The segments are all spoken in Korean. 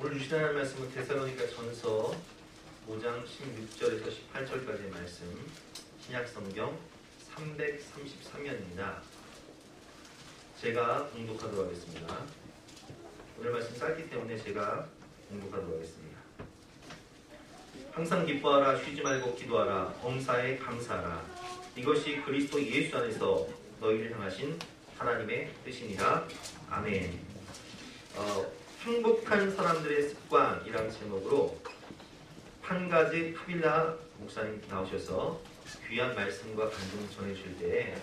오늘 주신 하나님 말씀은 데살로니가 전서 5장 16절에서 18절까지의 말씀, 신약성경 333면입니다. 제가 봉독하도록 하겠습니다. 오늘 말씀 짧기 때문에 제가 봉독하도록 하겠습니다. 항상 기뻐하라, 쉬지 말고 기도하라, 범사에 감사하라. 이것이 그리스도 예수 안에서 너희를 향하신 하나님의 뜻이니라. 아멘. 행복한 사람들의 습관이라는 제목으로 한 가지 카빌라 목사님 나오셔서 귀한 말씀과 간증 전해주실 때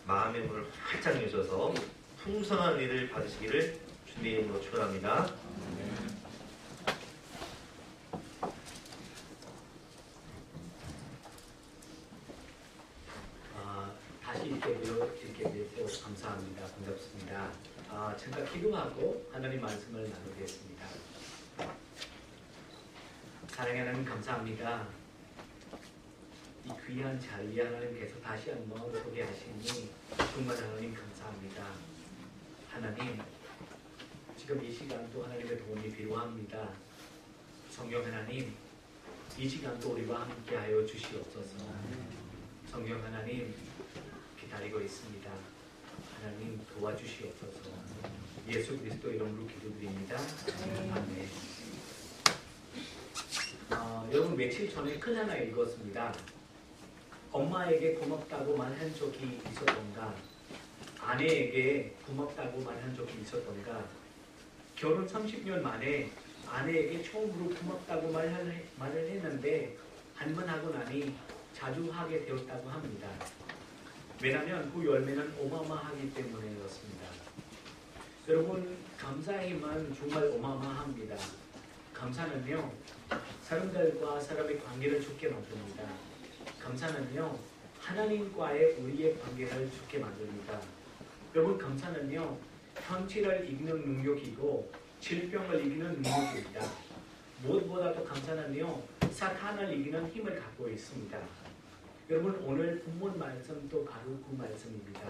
마음의 문을 활짝 여셔서 풍성한 은혜를 받으시기를 주님의 이름으로 축원합니다. 다시 이렇게 뵈서 감사합니다. 반갑습니다. 제가 기도하고 하나님 말씀을 나누겠습니다. 사랑하는 하나님 감사합니다. 이 귀한 자리에 하나님께서 다시 한번 소개하시니 정말 하나님 감사합니다. 하나님, 지금 이 시간도 하나님의 도움이 필요합니다. 성령 하나님, 이 시간도 우리와 함께하여 주시옵소서. 성령 하나님, 기다리고 있습니다. 하나님 도와주시옵소서. 예수 그리스도 이름으로 기도드립니다. 아멘. 여러분, 며칠 전에 글 하나 읽었습니다. 엄마에게 고맙다고 말한 적이 있었던가, 아내에게 고맙다고 말한 적이 있었던가, 결혼 30년 만에 아내에게 처음으로 고맙다고 말을 했는데 한 번 하고 나니 자주 하게 되었다고 합니다. 왜냐하면 그 열매는 어마어마하기 때문이었습니다. 여러분, 감사의 힘은 정말 어마어마합니다. 감사는요, 사람들과 사람의 관계를 좋게 만듭니다. 감사는요, 하나님과의 우리의 관계를 좋게 만듭니다. 여러분, 감사는요, 현실을 이기는 능력이고 질병을 이기는 능력입니다. 무엇보다도 감사는요, 사탄을 이기는 힘을 갖고 있습니다. 여러분, 오늘 본문 말씀도 바로 그 말씀입니다.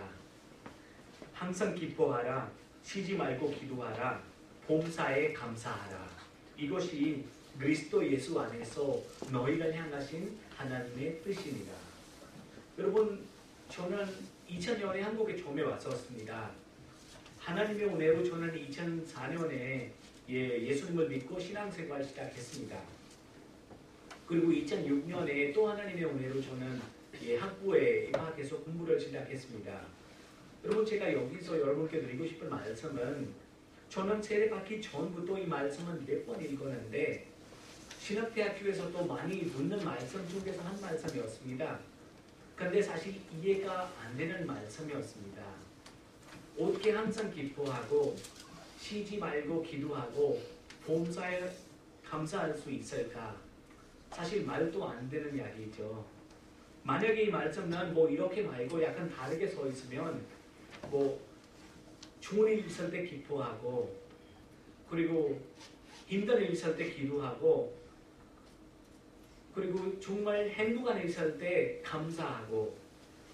항상 기뻐하라, 쉬지 말고 기도하라, 범사에 감사하라. 이것이 그리스도 예수 안에서 너희를 향하신 하나님의 뜻입니다. 여러분, 저는 2000년에 한국에 처음에 왔었습니다. 하나님의 은혜로 저는 2004년에 예수님을 믿고 신앙생활을 시작했습니다. 그리고 2006년에 또 하나님의 은혜로 저는 학부에 입학해서 공부를 시작했습니다. 여러분, 제가 여기서 여러분께 드리고 싶은 말씀은, 저는 세례받기 전부터 이 말씀을 몇 번 읽었는데 신학대학교에서도 많이 듣는 말씀 중에서 한 말씀이었습니다. 그런데 사실 이해가 안 되는 말씀이었습니다. 어떻게 항상 기뻐하고 쉬지 말고 기도하고 범사에 감사할 수 있을까? 사실 말도 안 되는 이야기죠. 만약에 이 말씀은 이렇게 말고 약간 다르게 서 있으면 좋은 일 있을 때 기뻐하고, 그리고 힘든 일 있을 때 기도하고, 그리고 정말 행복한 일 있을 때 감사하고,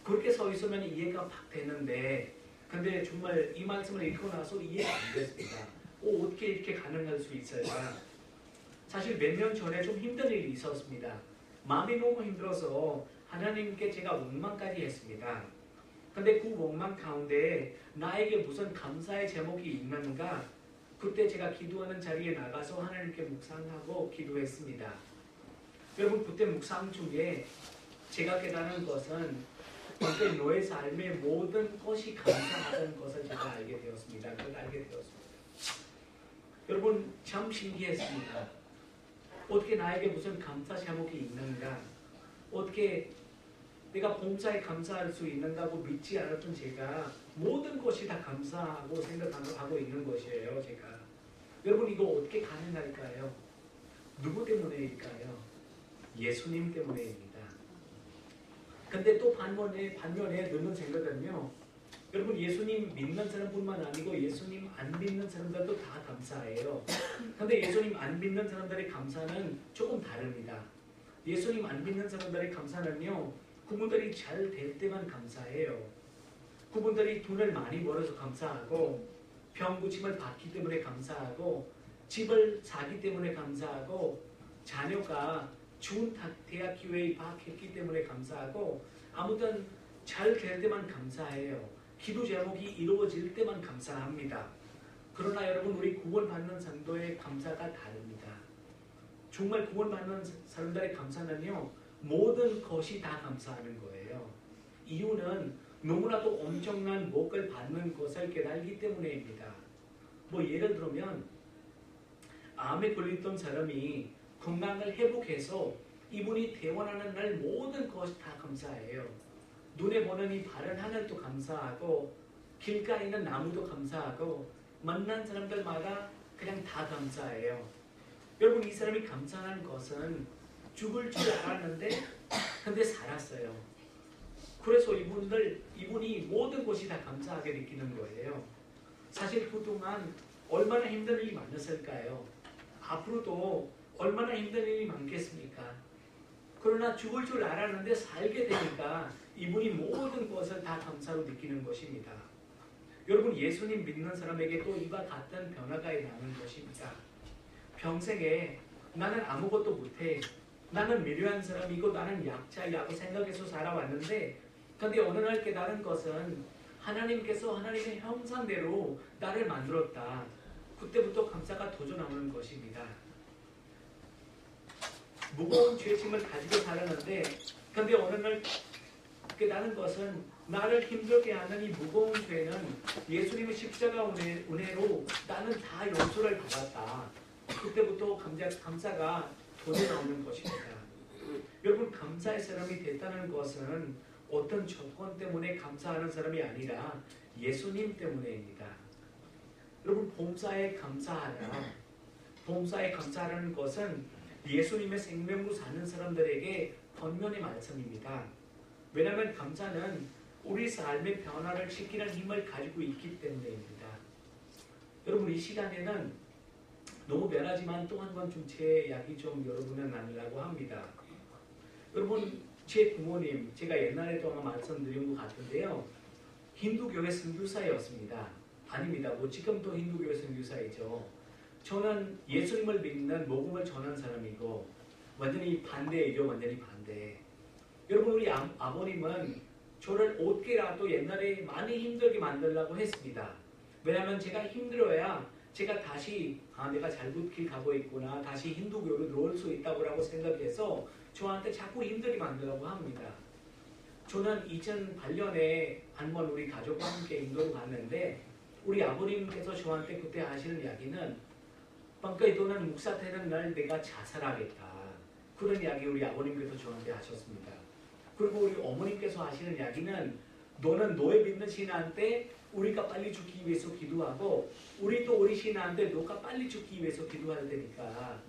그렇게 서 있으면 이해가 팍 되는데, 근데 정말 이 말씀을 읽고 나서 이해가 안 됐습니다. 어떻게 이렇게 가능할 수 있을까? 사실 몇 년 전에 좀 힘든 일이 있었습니다. 마음이 너무 힘들어서 하나님께 제가 원망까지 했습니다. 근데 그 원망 가운데 나에게 무슨 감사의 제목이 있는가? 그때 제가 기도하는 자리에 나가서 하나님께 묵상하고 기도했습니다. 여러분, 그때 묵상 중에 제가 깨달은 것은 그때 너의 삶의 모든 것이 감사하다는 것을 제가 알게 되었습니다. 그걸 알게 되었습니다. 여러분, 참 신기했습니다. 어떻게 나에게 무슨 감사 제목이 있는가? 어떻게 내가 범사에 감사할 수 있는가고 믿지 않았던 제가 모든 것이 다 감사하고 생각하고 있는 것이에요. 제가. 여러분, 이거 어떻게 가능할까요? 누구 때문에일까요? 예수님 때문에입니다. 근데 또 반면에 드는 생각은요, 여러분, 예수님 믿는 사람뿐만 아니고 예수님 안 믿는 사람들도 다 감사해요. 근데 예수님 안 믿는 사람들의 감사는 조금 다릅니다. 예수님 안 믿는 사람들의 감사는요, 그분들이 잘 될 때만 감사해요. 그분들이 돈을 많이 벌어서 감사하고 병 고침을 받기 때문에 감사하고 집을 사기 때문에 감사하고 자녀가 좋은 대학 기회에 입학했기 때문에 감사하고 아무튼 잘 될 때만 감사해요. 기도 제목이 이루어질 때만 감사합니다. 그러나 여러분 우리 구원받는 성도의 감사가 다릅니다. 정말 구원받는 사람들의 감사는요 모든 것이 다 감사하는 거예요. 이유는 너무나도 엄청난 복을 받는 것을 깨달기 때문입니다. 뭐 예를 들면 암에 걸렸던 사람이 건강을 회복해서 이분이 퇴원하는 날 모든 것이 다 감사해요. 눈에 보는 이 바른 하늘도 감사하고 길가에 있는 나무도 감사하고 만난 사람들마다 그냥 다 감사해요. 여러분 이 사람이 감사하는 것은 죽을 줄 알았는데 근데 살았어요. 그래서 이분이 모든 것이 다 감사하게 느끼는 거예요. 사실 그동안 얼마나 힘든 일이 많았을까요? 앞으로도 얼마나 힘든 일이 많겠습니까? 그러나 죽을 줄 알았는데 살게 되니까 이분이 모든 것을 다 감사로 느끼는 것입니다. 여러분 예수님 믿는 사람에게 또 이와 같은 변화가 일어나는 것입니다. 평생에 나는 아무것도 못해, 나는 미련한 사람이고 나는 약자라고 생각해서 살아왔는데 근데 어느 날 깨달은 것은 하나님께서 하나님의 형상대로 나를 만들었다. 그때부터 감사가 터져나오는 것입니다. 무거운 죄짐을 가지고 살았는데 근데 어느 날 깨달은 것은 나를 힘들게 하는 이 무거운 죄는 예수님의 십자가 은혜로 나는 다 용서를 받았다. 그때부터 감사가 터져나오는 것입니다. 여러분 감사의 사람이 됐다는 것은 어떤 조건 때문에 감사하는 사람이 아니라 예수님 때문에입니다. 여러분 범사에 감사하라. 범사에 감사하라는 것은 예수님의 생명으로 사는 사람들에게 권면의 말씀입니다. 왜냐하면 감사는 우리 삶의 변화를 시키는 힘을 가지고 있기 때문입니다. 여러분 이 시간에는 너무 변하지만 또 한 번 좀 제 이야기 좀 여러분을 나누려고 합니다. 여러분 제 부모님 제가 옛날에도 아마 말씀드린 것 같은데요. 힌두교의 선교사였습니다. 아닙니다. 뭐 지금도 힌두교의 선교사이죠. 저는 예수님을 믿는 복음을 전한 사람이고 완전히 반대이죠. 완전히 반대. 여러분 우리 아버님은 저를 어떻게라도 옛날에 많이 힘들게 만들려고 했습니다. 왜냐하면 제가 힘들어야 제가 다시 내가 잘못 길 가고 있구나 다시 힌두교로 들어올 수 있다고 생각해서 저한테 자꾸 힘들게 만들려고 합니다. 저는 2008년에 한번 우리 가족과 함께 인도로 갔는데 우리 아버님께서 저한테 그때 하시는 이야기는 그러니까 너는 목사 되는 날 내가 자살하겠다. 그런 이야기 우리 아버님께서 저한테 하셨습니다. 그리고 우리 어머님께서 하시는 이야기는 너는 너의 믿는 신한테 우리가 빨리 죽기 위해서 기도하고 우리도 우리 신한테 너가 빨리 죽기 위해서 기도할 테니까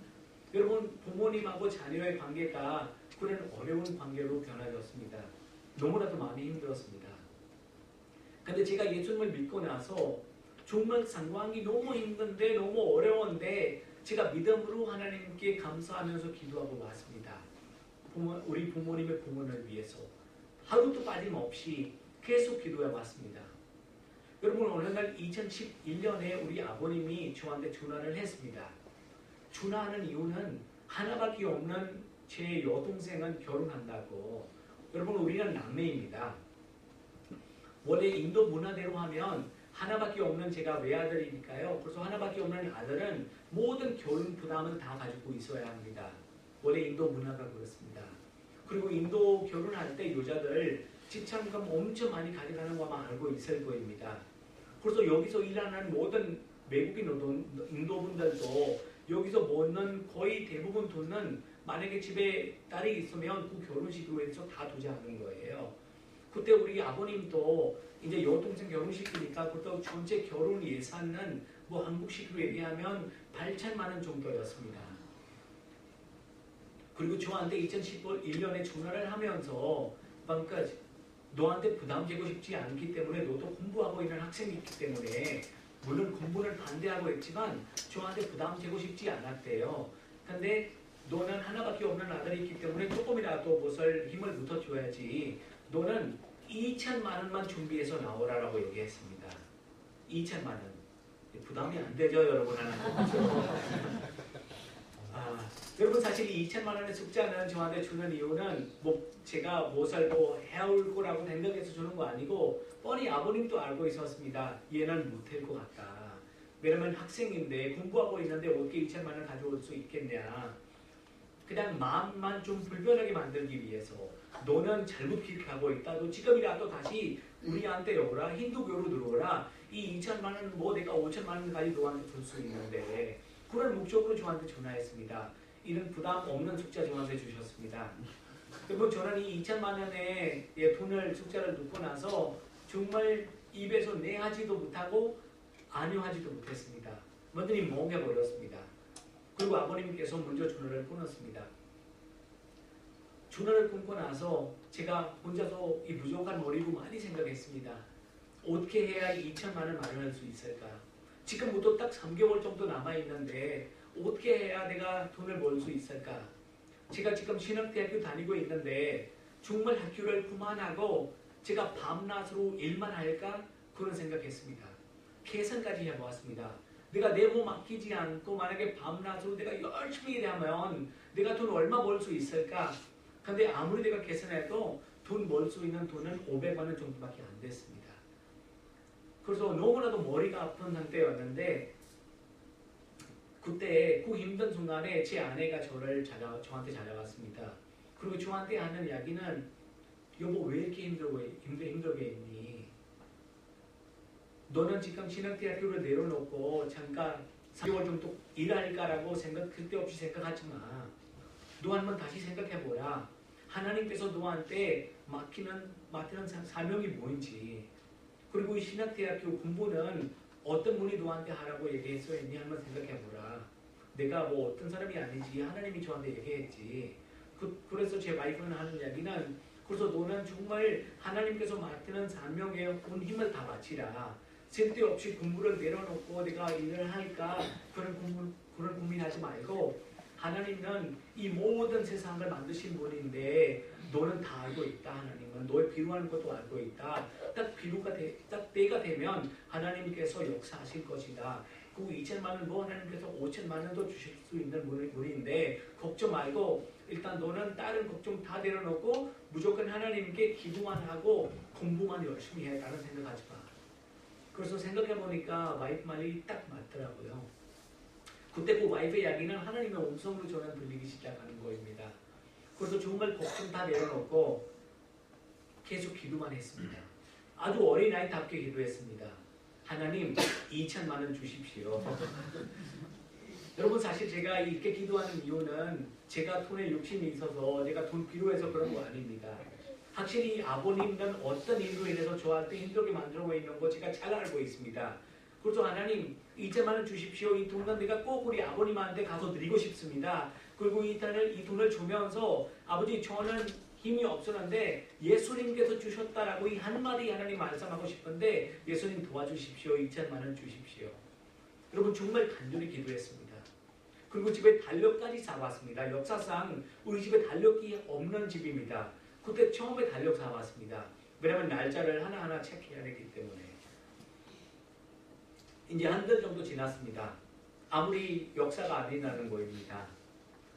여러분 부모님하고 자녀의 관계가 그런 어려운 관계로 변화되었습니다. 너무나도 마음이 힘들었습니다. 근데 제가 예수님을 믿고 나서 정말 상황이 너무 힘든데 너무 어려운데 제가 믿음으로 하나님께 감사하면서 기도하고 왔습니다. 우리 부모님의 부모를 위해서 하루도 빠짐없이 계속 기도해 왔습니다. 여러분 어느 날 2011년에 우리 아버님이 저한테 전화를 했습니다. 전화하는 이유는 하나밖에 없는 제 여동생은 결혼한다고. 여러분 우리는 남매입니다. 원래 인도 문화대로 하면 하나밖에 없는 제가 외아들이니까요. 그래서 하나밖에 없는 아들은 모든 결혼 부담은 다 가지고 있어야 합니다. 원래 인도 문화가 그렇습니다. 그리고 인도 결혼할 때 여자들 집착금 엄청 많이 가져가는 거 아마 알고 있을 거입니다. 그래서 여기서 일하는 모든 외국인 인도분들도 여기서 모는 거의 대부분 돈은 만약에 집에 딸이 있으면 그 결혼식으로 해서 다 투자하는 거예요. 그때 우리 아버님도 이제 여동생 결혼시키니까 그때 전체 결혼 예산은 뭐 한국식으로 얘기하면 8천만 원 정도였습니다. 그리고 저한테 2011년에 전화를 하면서 그러니까 너한테 부담 주고 싶지 않기 때문에 너도 공부하고 있는 학생이기 때문에 물론 공부를 반대하고 있지만 저한테 부담 주고 싶지 않았대요. 근데 너는 하나밖에 없는 아들이기 때문에 조금이라도 무엇을 힘을 붙여줘야지. 너는 2천만 원만 준비해서 나오라라고 얘기했습니다. 2천만 원. 부담이 안 되죠, 여러분 하는 여러분 사실 이 2천만 원의 숙자는 저한테 주는 이유는 뭐 제가 못 살고 해올 거라고 생각해서 주는 거 아니고 뻔히 아버님도 알고 있었습니다. 얘는 못할 것 같다. 왜냐면 학생인데 공부하고 있는데 어떻게 2천만 원 가져올 수 있겠냐. 그냥 마음만 좀 불편하게 만들기 위해서 너는 잘못 기억하고 있다. 너 지금이라도 다시 우리한테 오라. 힌두교로 들어오라. 이 2천만 원 뭐 내가 5천만 원까지 너한테 줄 수 있는데 그런 목적으로 저한테 전화했습니다. 이런 부담 없는 숙자 저한테 주셨습니다. 그리고 저는 이 2천만 원의 돈을 숙자를 듣고 나서 정말 입에서 네 하지도 못하고 아니요 하지도 못했습니다. 완전히 멍해버렸습니다. 그리고 아버님께서 먼저 전화를 끊었습니다. 전화를 끊고 나서 제가 혼자서 이 부족한 머리로 많이 생각했습니다. 어떻게 해야 2천만 원 마련할 수 있을까? 지금부터 딱 3개월 정도 남아있는데 어떻게 해야 내가 돈을 벌 수 있을까? 제가 지금 신학대학교 다니고 있는데 정말 학교를 그만하고 제가 밤낮으로 일만 할까? 그런 생각했습니다. 계산까지 해보았습니다. 내가 내 몸 아끼지 않고 만약에 밤낮으로 내가 열심히 일하면 내가 돈 얼마 벌 수 있을까? 근데 아무리 내가 계산해도 돈 벌 수 있는 돈은 500만 원 정도밖에 안 됐습니다. 그래서 너무나도 머리가 아픈 상태였는데 그때 그 힘든 순간에 제 아내가 저한테 찾아왔습니다. 그리고 저한테 하는 이야기는 여보 왜 이렇게 힘들게 했니? 너는 지금 신학대학교를 내려놓고 잠깐 4개월 정도 일할까라고 그때없이 생각하지 마. 너 한번 다시 생각해보라. 하나님께서 너한테 맡기는 사명이 뭔지 그리고 이 신학대학교 공부는 어떤 분이 너한테 하라고 얘기했었니? 한번 생각해보라. 내가 뭐 어떤 사람이 아니지 하나님이 저한테 얘기했지. 그래서 제 와이프는 하는 이야기는 그래서 너는 정말 하나님께서 맡기는 사명에 온 힘을 다 바치라. 쓸데없이 공부를 내려놓고 내가 일을 할까 그런 고민하지 말고 하나님은 이 모든 세상을 만드신 분인데 너는 다 알고 있다. 하나님은 너의 필요한 것도 알고 있다. 딱 때가 되면 하나님께서 역사하실 것이다. 그 2천만 원 뭐 하나님께서 5천만 원도 주실 수 있는 분인데 걱정 말고 일단 너는 다른 걱정 다 내려놓고 무조건 하나님께 기도만 하고 공부만 열심히 해. 다른 생각하지 마. 그래서 생각해보니까 와이프 말이 딱 맞더라고요. 그때 그 와이프의 이야기는 하나님의 음성으로 저는 들리기 시작하는 거입니다. 그래서 정말 걱정 다 내려놓고 계속 기도만 했습니다. 아주 어린아이답게 기도했습니다. 하나님 2천만 원 주십시오. 여러분 사실 제가 이렇게 기도하는 이유는 제가 돈에 욕심이 있어서 제가 돈 필요해서 그런 거 아닙니다. 확실히 아버님은 어떤 일로 인해서 저한테 힘들게 만들고 있는 거 제가 잘 알고 있습니다. 그래서 하나님 2천만 원 주십시오. 이 돈은 내가 꼭 우리 아버님한테 가서 드리고 싶습니다. 그리고 이 돈을 주면서 아버지 저는 힘이 없었는데 예수님께서 주셨다라고 이 한마디 하나님 말씀하고 싶은데 예수님 도와주십시오. 2천만 원 주십시오. 여러분 정말 간절히 기도했습니다. 그리고 집에 달력까지 사왔습니다. 역사상 우리 집에 달력이 없는 집입니다. 그때 처음에 달력 사왔습니다. 왜냐하면 날짜를 하나하나 체크해야 되기 때문에. 이제 한 달 정도 지났습니다. 아무리 역사가 안 일어나는 거입니다.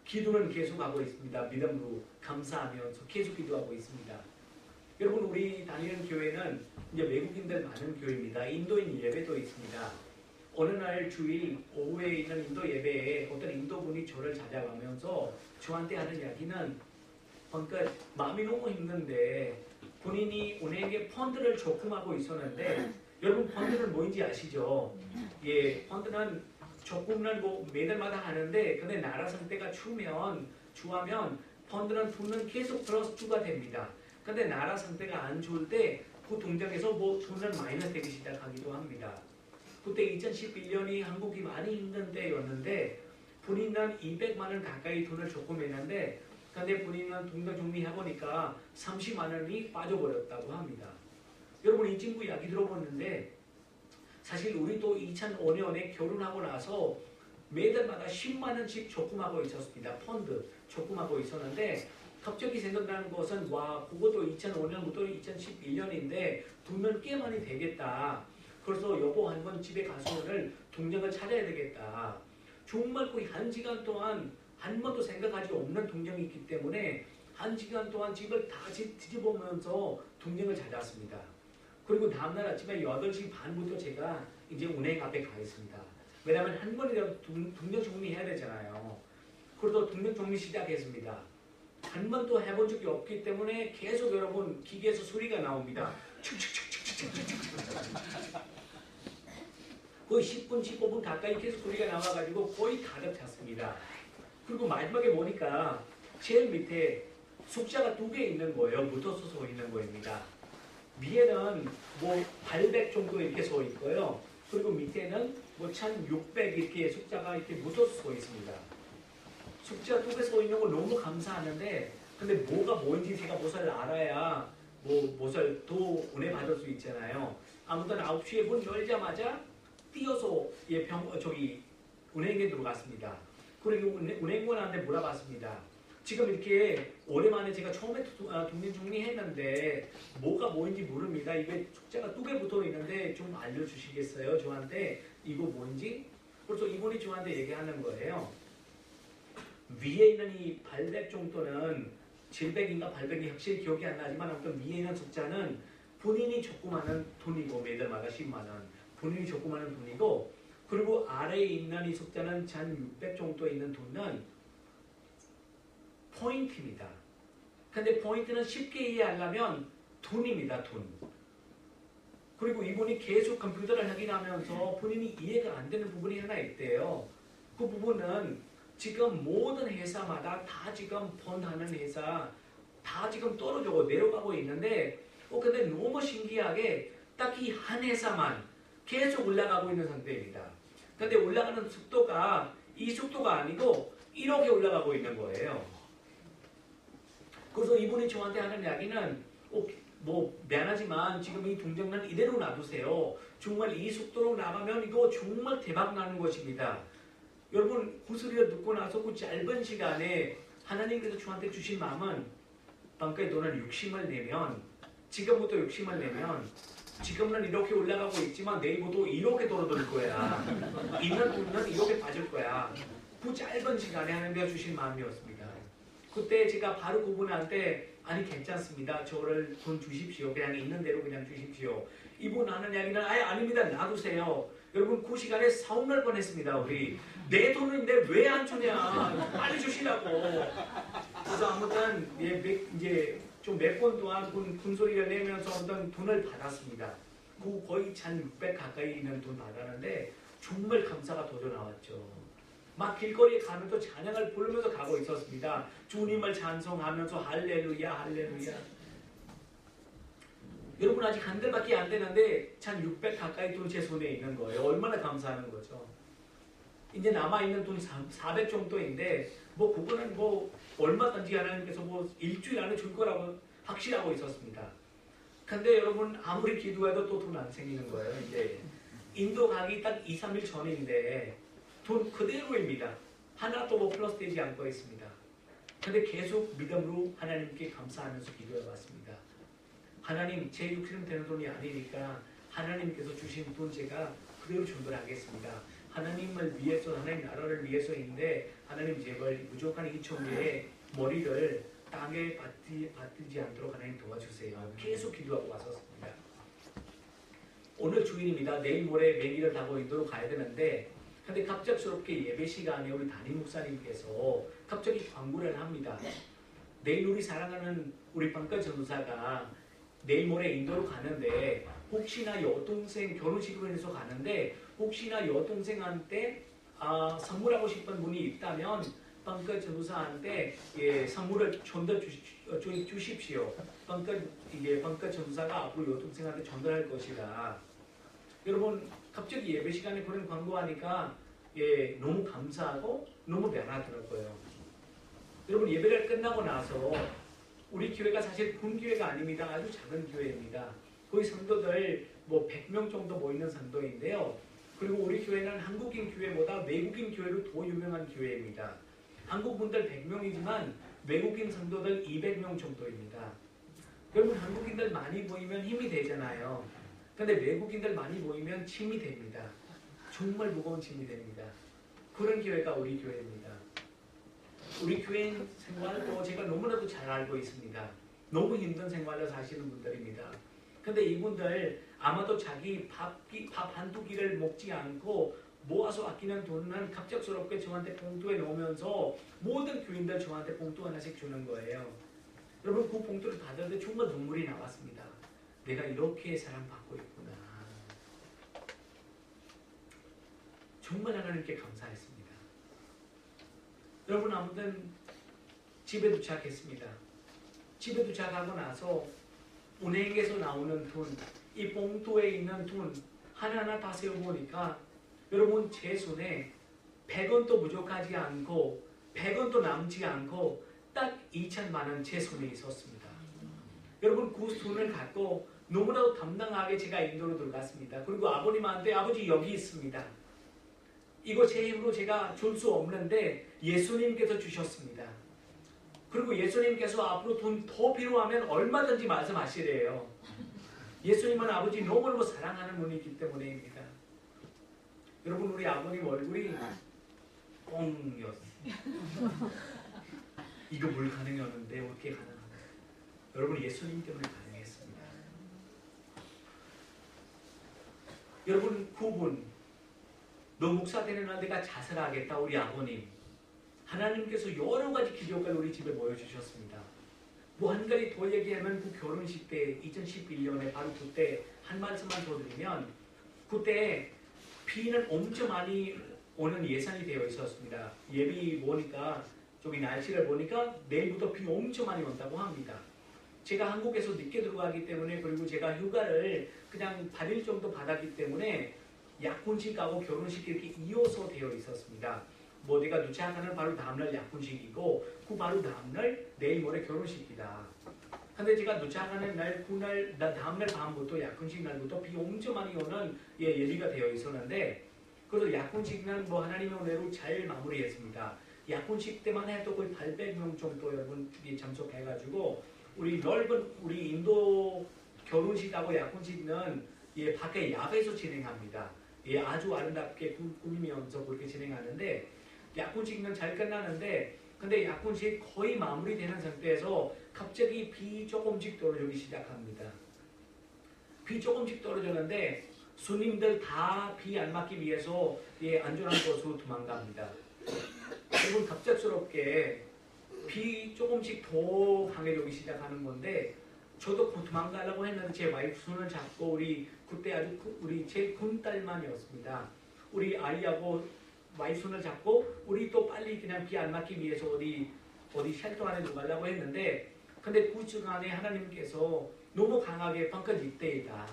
기도는 계속하고 있습니다. 믿음으로 감사하면서 계속 기도하고 있습니다. 여러분 우리 다니는 교회는 이제 외국인들 많은 교회입니다. 인도인 예배도 있습니다. 어느 날 주일 오후에 있는 인도 예배에 어떤 인도분이 저를 찾아가면서 저한테 하는 이야기는 그러니까 마음이 너무 힘든데 본인이 은행에 펀드를 적금하고 있었는데 여러분 펀드는 뭐인지 아시죠? 예, 펀드는 적금을 뭐 매달마다 하는데 근데 나라 상태가 추하면 펀드는 돈은 계속 플러스가 됩니다. 근데 나라 상태가 안 좋을 때 그 동작에서 뭐 돈은 마이너스 되기 시작하기도 합니다. 그때 2011년이 한국이 많이 힘든 때였는데 본인은 200만 원 가까이 돈을 적금했는데 근데 본인은 동작 정리해보니까 30만 원이 빠져버렸다고 합니다. 여러분 이 친구 이야기 들어보는데 사실 우리도 2005년에 결혼하고 나서 매달마다 10만 원씩 적금하고 있었습니다. 펀드 적금하고 있었는데 갑자기 생각나는 것은 와 그것도 2005년부터 2011년인데 돈은 꽤 많이 되겠다. 그래서 여보 한번 집에 가서 오늘 정말 동정을 찾아야 되겠다. 정말 거의 1시간 동안 한 번도 생각하지 없는 동정이 있기 때문에 1시간 동안 집을 다 뒤집으면서 동정을 찾았습니다. 그리고 다음날 아침에 8시 반부터 제가 이제 은행 앞에 가 있습니다. 왜냐하면 한 번이라도 동정 정리해야 되잖아요. 그래서 동정 정리 시작했습니다. 한 번도 해본 적이 없기 때문에 계속 여러분 기계에서 소리가 나옵니다. 거의 10분, 15분 가까이 계속 소리가 나와가지고 거의 가득 찼습니다. 그리고 마지막에 보니까 제일 밑에 숫자가 2개 있는 거예요. 붙어서 서 있는 거입니다. 위에는 뭐 800 정도 이렇게 서 있고요. 그리고 밑에는 뭐 1600 이렇게 숫자가 이렇게 붙어서 서 있습니다. 숫자 2개 서 있는 거 너무 감사하는데 근데 뭐가 뭔지 제가 무엇을 알아야 무엇을 더 은혜 받을 수 있잖아요. 아무튼 9시에 문 열자마자 뛰어서 은행에 들어갔습니다. 그리고 은행원한테 물어봤습니다. 지금 이렇게 오랜만에 제가 처음에 동전 정리했는데 뭐가 뭔지 모릅니다. 이게 숫자가 2개 붙어 있는데 좀 알려주시겠어요? 저한테 이거 뭔지? 그래서 이분이 저한테 얘기하는 거예요. 위에 있는 이 800 정도는 700인가 800이 확실히 기억이 안 나지만 아무튼 위에 있는 숫자는 본인이 조그마한 돈이고 매달마다 10만 원 본인이 조그마한 돈이고 그리고 아래에 있는 이 숫자는 1600 정도 있는 돈은 포인트입니다. 근데 포인트는 쉽게 이해하려면 돈입니다. 돈. 그리고 이분이 계속 컴퓨터를 확인하면서 본인이 이해가 안 되는 부분이 하나 있대요. 그 부분은 지금 모든 회사마다 다 지금 펀드하는 회사 다 지금 떨어지고 내려가고 있는데 근데 너무 신기하게 딱 이 한 회사만 계속 올라가고 있는 상태입니다. 근데 올라가는 속도가 이 속도가 아니고 이렇게 올라가고 있는 거예요. 그래서 이분이 저한테 하는 이야기는 미안하지만 지금 이 동정은 이대로 놔두세요. 정말 이 속도로 나가면 이거 정말 대박 나는 것입니다. 여러분 그 소리를 듣고 나서 그 짧은 시간에 하나님께서 저한테 주신 마음은 방가에 돈을 욕심을 내면 지금부터 욕심을 내면 지금은 이렇게 올라가고 있지만 내일부터 이렇게 떨어질 거야. 있는 돈은 이렇게 빠질 거야. 그 짧은 시간에 하나님께서 주신 마음이었습니다. 그때 제가 바로 그분한테 아니 괜찮습니다. 저를 돈 주십시오. 그냥 있는 대로 그냥 주십시오. 이분 하는 이야기는 아닙니다. 놔두세요. 여러분 그 시간에 싸움 날 뻔했습니다. 우리 내 돈인데 왜 안 주냐. 빨리 주시라고. 그래서 아무튼 이제 좀 몇 번 동안 군 소리를 내면서 어떤 돈을 받았습니다. 그 거의 1600 가까이 있는 돈 받았는데 정말 감사가 더 나왔죠. 막 길거리에 가면서 찬양을 부르면서 가고 있었습니다. 주님을 찬송하면서 할렐루야 할렐루야. 여러분 아직 한 달밖에 안 되는데 1600 가까이 돈 제 손에 있는 거예요. 얼마나 감사하는 거죠. 이제 남아있는 돈 400 정도인데 그거는 얼마든지 하나님께서 일주일 안에 줄 거라고 확신하고 있었습니다. 근데 여러분 아무리 기도해도 또 돈 안 생기는 거예요. 이제 인도 가기 딱 2, 3일 전인데 돈 그대로입니다. 하나도 플러스 되지 않고 있습니다. 근데 계속 믿음으로 하나님께 감사하면서 기도해 왔습니다. 하나님 제 육신은 되는 돈이 아니니까 하나님께서 주신 돈 제가 그대로 준비하겠습니다. 하나님을 위해서 하나님 나라를 위해서인데 하나님 제발 부족한 이 총회의 머리를 땅에 받지 않도록 하나님 도와주세요. 계속 기도하고 왔었습니다. 오늘 주일입니다. 내일 모레 매기를 타고 인도로 가야 되는데 근데 갑작스럽게 예배 시간에 우리 담임 목사님께서 갑자기 광고를 합니다. 내일 우리 사랑하는 우리 방가 전도사가 내일 모레 인도로 가는데 혹시나 여동생 결혼식으로 해서 가는데 혹시나 여동생한테 선물하고 싶은 분이 있다면 방가 전도사한테 선물을 전달 주십시오. 방가 전도사가 앞으로 여동생한테 전달할 것이다. 여러분 갑자기 예배 시간에 그런 광고하니까 너무 감사하고 너무 미안하더라고요. 여러분 예배를 끝나고 나서 우리 교회가 사실 큰 교회가 아닙니다. 아주 작은 교회입니다. 거의 성도들 100명 정도 모이는 성도인데요. 그리고 우리 교회는 한국인 교회보다 외국인 교회로 더 유명한 교회입니다. 한국 분들 100명이지만 외국인 성도들 200명 정도입니다. 여러분 한국인들 많이 모이면 힘이 되잖아요. 근데 외국인들 많이 모이면 힘이 됩니다. 정말 무거운 짐이 됩니다. 그런 교회가 우리 교회입니다. 우리 교회 생활도 제가 너무나도 잘 알고 있습니다. 너무 힘든 생활을 사시는 분들입니다. 근데 이분들 아마도 자기 밥 한두 끼를 먹지 않고 모아서 아끼는 돈은 갑작스럽게 저한테 봉투에 넣으면서 모든 교인들 저한테 봉투 하나씩 주는 거예요. 여러분 그 봉투를 받을 때 정말 눈물이 나왔습니다. 내가 이렇게 사랑받고 있구나. 정말 하나님께 감사했습니다. 여러분 아무튼 집에 도착했습니다. 집에 도착하고 나서 은행에서 나오는 돈, 이 봉투에 있는 돈 하나하나 다 세어보니까 여러분 제 손에 100원도 부족하지 않고 100원도 남지 않고 딱 2천만 원 제 손에 있었습니다. 여러분 그 돈을 갖고 너무나도 담당하게 제가 인도로 들어갔습니다. 그리고 아버님한테 아버지 여기 있습니다. 이거 제 힘으로 제가 줄 수 없는데 예수님께서 주셨습니다. 그리고 예수님께서 앞으로 돈 더 필요하면 얼마든지 말씀하시래요. 예수님은 아버지 너무너무 사랑하는 분이기 때문에입니다. 여러분 우리 아버님 얼굴이 뻥이었어요. 이거 물 가능했는데 어떻게 가능하나? 여러분 예수님 때문에 가능했습니다. 여러분 그분 너 목사 되는 날 내가 자살하겠다 우리 아버님. 하나님께서 여러 가지 기적을 우리 집에 보여주셨습니다. 뭐 한 가지 더 얘기하면 그 결혼식 때 2011년에 바로 그때 한 말씀만 더 드리면 그때 비는 엄청 많이 오는 예상이 되어 있었습니다. 예비 보니까 저기 날씨를 보니까 내일부터 비 엄청 많이 온다고 합니다. 제가 한국에서 늦게 들어가기 때문에 그리고 제가 휴가를 그냥 8일 정도 받았기 때문에 약혼식하고 결혼식이 이렇게 이어서 되어 있었습니다. 뭐 내가 도착하는 바로 다음날 약혼식이고 그 바로 다음날 내일 모레 결혼식이다. 근데 제가 도착하는 날 그날 다음날 밤부터 약혼식 날부터 비 엄청 많이 오는 예비가 되어 있었는데 그래서 약혼식은 뭐 하나님의 은혜로 잘 마무리했습니다. 약혼식 때만 해도 거의 800명 정도 여러분이 참석해가지고 우리 넓은 우리 인도 결혼식하고 약혼식은 밖에 야외에서 진행합니다. 아주 아름답게 꾸미면서 그렇게 진행하는데 약혼식은 잘 끝나는데 근데 약혼식 거의 마무리되는 상태에서 갑자기 비 조금씩 떨어지기 시작합니다. 비 조금씩 떨어졌는데 손님들 다 비 안 맞기 위해서 안전한 곳으로 도망갑니다. 그리고 갑작스럽게 비 조금씩 더 강해지기 시작하는 건데 저도 도망가려고 했는데 제 와이프 손을 잡고 우리 그때 아주 우리 제 큰딸만이었습니다. 우리 아이하고 와이프 손을 잡고 우리 또 빨리 그냥 비 안 맞기 위해서 어디 쉘터 안에 들어가려고 했는데 근데 그 시간에 하나님께서 너무 강하게 방금 이때이다.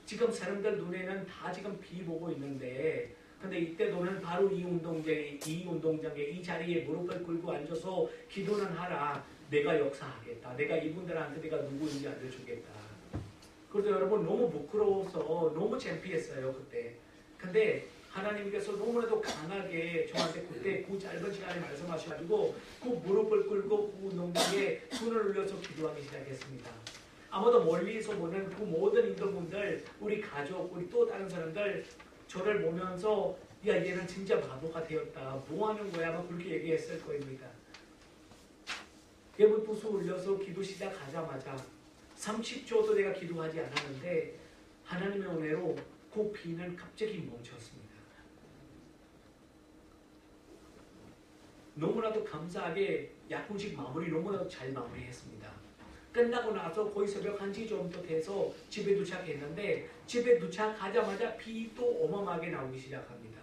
지금 사람들 눈에는 다 지금 비 보고 있는데 근데 이때 너는 바로 이 운동장에 이 자리에 무릎을 꿇고 앉아서 기도는 하라. 내가 역사하겠다. 내가 이분들한테 내가 누구인지 알려주겠다. 그래서 여러분 너무 부끄러워서 너무 창피했어요 그때. 근데 하나님께서 너무나도 강하게 저한테 그때 그 짧은 시간에 말씀하셔가지고 그 무릎을 꿇고 그 운동장에 손을 올려서 기도하기 시작했습니다. 아마도 멀리서 보는 그 모든 인도분들, 우리 가족, 우리 또 다른 사람들 저를 보면서 야 얘는 진짜 바보가 되었다. 뭐 하는 거야? 아마 그렇게 얘기했을 겁니다. 여러분 두 손 올려서 기도 시작하자마자 30초도 내가 기도하지 않았는데 하나님의 은혜로 그 비는 갑자기 멈췄습니다. 너무나도 감사하게 약혼식 마무리 너무나도 잘 마무리했습니다. 끝나고 나서 거의 새벽 1시 정도 돼서 집에 도착했는데 집에 도착하자마자 비도 어마어마하게 나오기 시작합니다.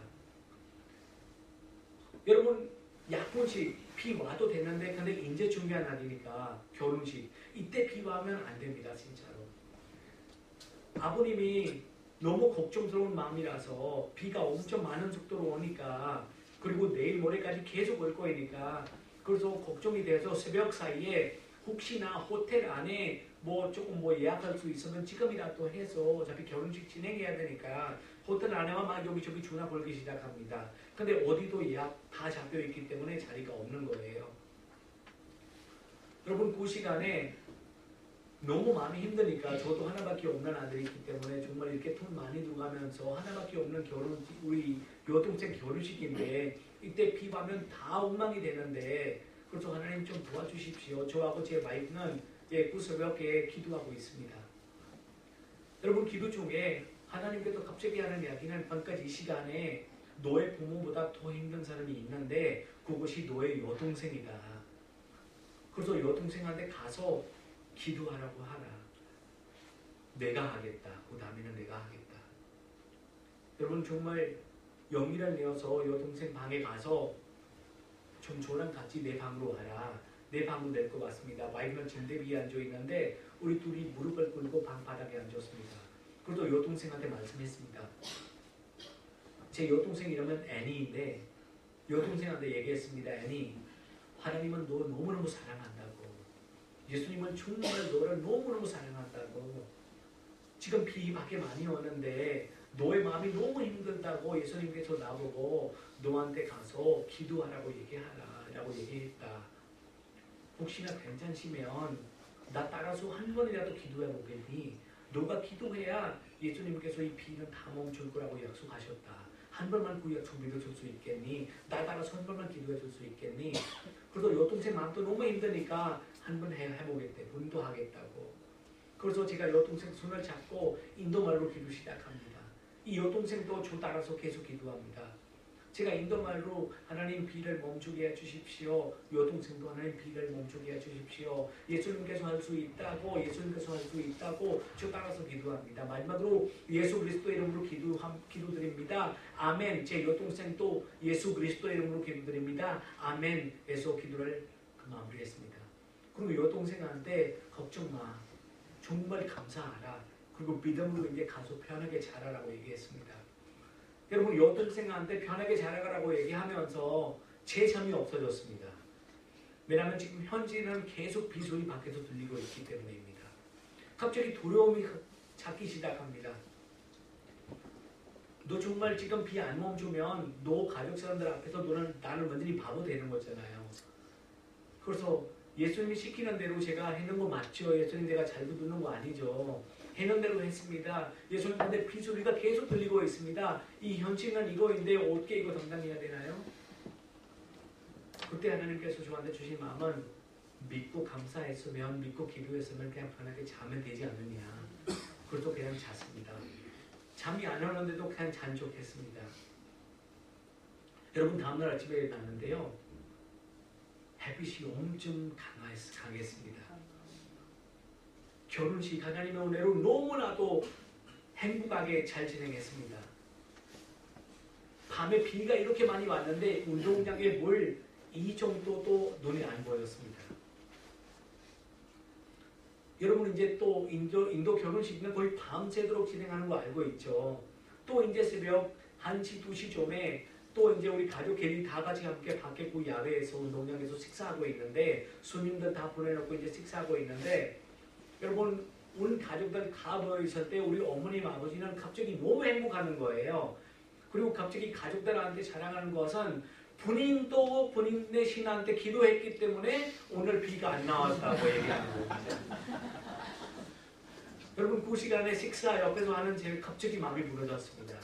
여러분 약혼식 비 와도 되는데 근데 이제 중요한 날이니까 결혼식 이때 비 와면 안 됩니다. 진짜로. 아버님이 너무 걱정스러운 마음이라서 비가 엄청 많은 속도로 오니까 그리고 내일 모레까지 계속 올 거니까 그래서 걱정이 돼서 새벽 사이에 혹시나 호텔 안에 뭐 조금 뭐 예약할 수 있으면 지금이라도 해서 어차피 결혼식 진행해야 되니까 호텔 안에만 막 여기저기 전화 걸기 시작합니다. 근데 어디도 예약 다 잡혀 있기 때문에 자리가 없는 거예요. 여러분 그 시간에 너무 마음이 힘드니까 저도 하나밖에 없는 아들이 있기 때문에 정말 이렇게 돈 많이 들어가면서 하나밖에 없는 우리 여동생 결혼식인데 이때 비가면 다 엉망이 되는데 그래서 하나님 좀 도와주십시오. 저하고 제 와이프는 구새벽에 기도하고 있습니다. 여러분 기도 중에 하나님께서 갑자기 하는 이야기는 방금까지 이 시간에 너의 부모보다 더 힘든 사람이 있는데 그것이 너의 여동생이다. 그래서 여동생한테 가서 기도하라고 하라. 내가 하겠다. 그 다음에는 내가 하겠다. 여러분 정말 용기를 내어서 여동생 방에 가서 좀 저랑 같이 내 방으로 와라. 내 방으로 낼 것 같습니다. 와이프는 침대 위에 앉아 있는데 우리 둘이 무릎을 꿇고 방 바닥에 앉았습니다. 그래도 여동생한테 말씀했습니다. 제 여동생 이름은 애니인데 여동생한테 얘기했습니다. 애니, 하나님은 너 너무너무 사랑한다고. 예수님은 정말 너를 너무너무 사랑한다고. 지금 비 밖에 많이 오는데 너의 마음이 너무 힘들다고 예수님께서 나보고 너한테 가서 기도하라고 얘기하라 라고 얘기했다. 혹시나 괜찮으시면 나 따라서 한 번이라도 기도해 보겠니? 너가 기도해야 예수님께서 이 비는 다 멈출 거라고 약속하셨다. 한 번만 그 약속 믿어줄 수 있겠니? 나 따라서 한 번만 기도해 줄 수 있겠니? 그래서 여동생 마음도 너무 힘드니까 한 번 해보겠대. 본인도 하겠다고. 그래서 제가 여동생 손을 잡고 인도말로 기도 시작합니다. 이 여동생도 저 따라서 계속 기도합니다. 제가 인도말로 하나님 비를 멈추게 해주십시오. 여동생도 하나님 비를 멈추게 해주십시오. 예수님께서 할 수 있다고, 예수님께서 할 수 있다고 저 따라서 기도합니다. 마지막으로 예수 그리스도 이름으로 기도드립니다. 아멘. 제 여동생도 예수 그리스도 이름으로 기도드립니다. 아멘. 에서 기도를 마무리했습니다. 그리고 여동생한테 걱정 마. 정말 감사하라. 그리고 믿음으로 이제 가서 편하게 자라라고 얘기했습니다. 여러분 여동생한테 편하게 자라가라고 얘기하면서 제 잠이 없어졌습니다. 왜냐하면 지금 현지는 계속 비소리 밖에서 들리고 있기 때문입니다. 갑자기 두려움이 찾기 시작합니다. 너 정말 지금 비 안 멈추면 너 가족 사람들 앞에서 나는 완전히 바보 되는 거잖아요. 그래서 예수님이 시키는 대로 제가 해놓은 거 맞죠? 예수님 내가 잘못 듣는 거 아니죠? 해놓은 대로 했습니다. 예수님 근데 비소리가 계속 들리고 있습니다. 이 현실은 이거인데 어떻게 이거 감당해야 되나요? 그때 하나님께서 저한테 주신 마음은 믿고 감사했으면 믿고 기도했으면 그냥 편하게 자면 되지 않느냐. 그래서 그냥 잤습니다. 잠이 안 오는데도 그냥 잔 척했습니다. 여러분 다음날 아침에 일어났는데요. 햇빛이 엄청 강했습니다. 결혼식 하나님의 은혜로 너무나도 행복하게 잘 진행했습니다. 밤에 비가 이렇게 많이 왔는데 운동장에 물 이 정도도 눈에 안 보였습니다. 여러분 이제 또 인도 결혼식은 거의 밤새도록 진행하는 거 알고 있죠. 또 이제 새벽 1시, 2시쯤에 또 이제 우리 가족끼리 다 같이 함께 밖에 그 야외에서 운동장에서 식사하고 있는데 손님들 다 보내놓고 이제 식사하고 있는데 여러분 온 가족들 다 모여 있을 때 우리 어머님 아버지는 갑자기 너무 행복하는 거예요. 그리고 갑자기 가족들한테 자랑하는 것은 본인도 본인의 신한테 기도했기 때문에 오늘 비가 안 나왔다고 얘기하는 겁니다. 여러분 그 시간에 식사 옆에서 하는 제 갑자기 마음이 무너졌습니다.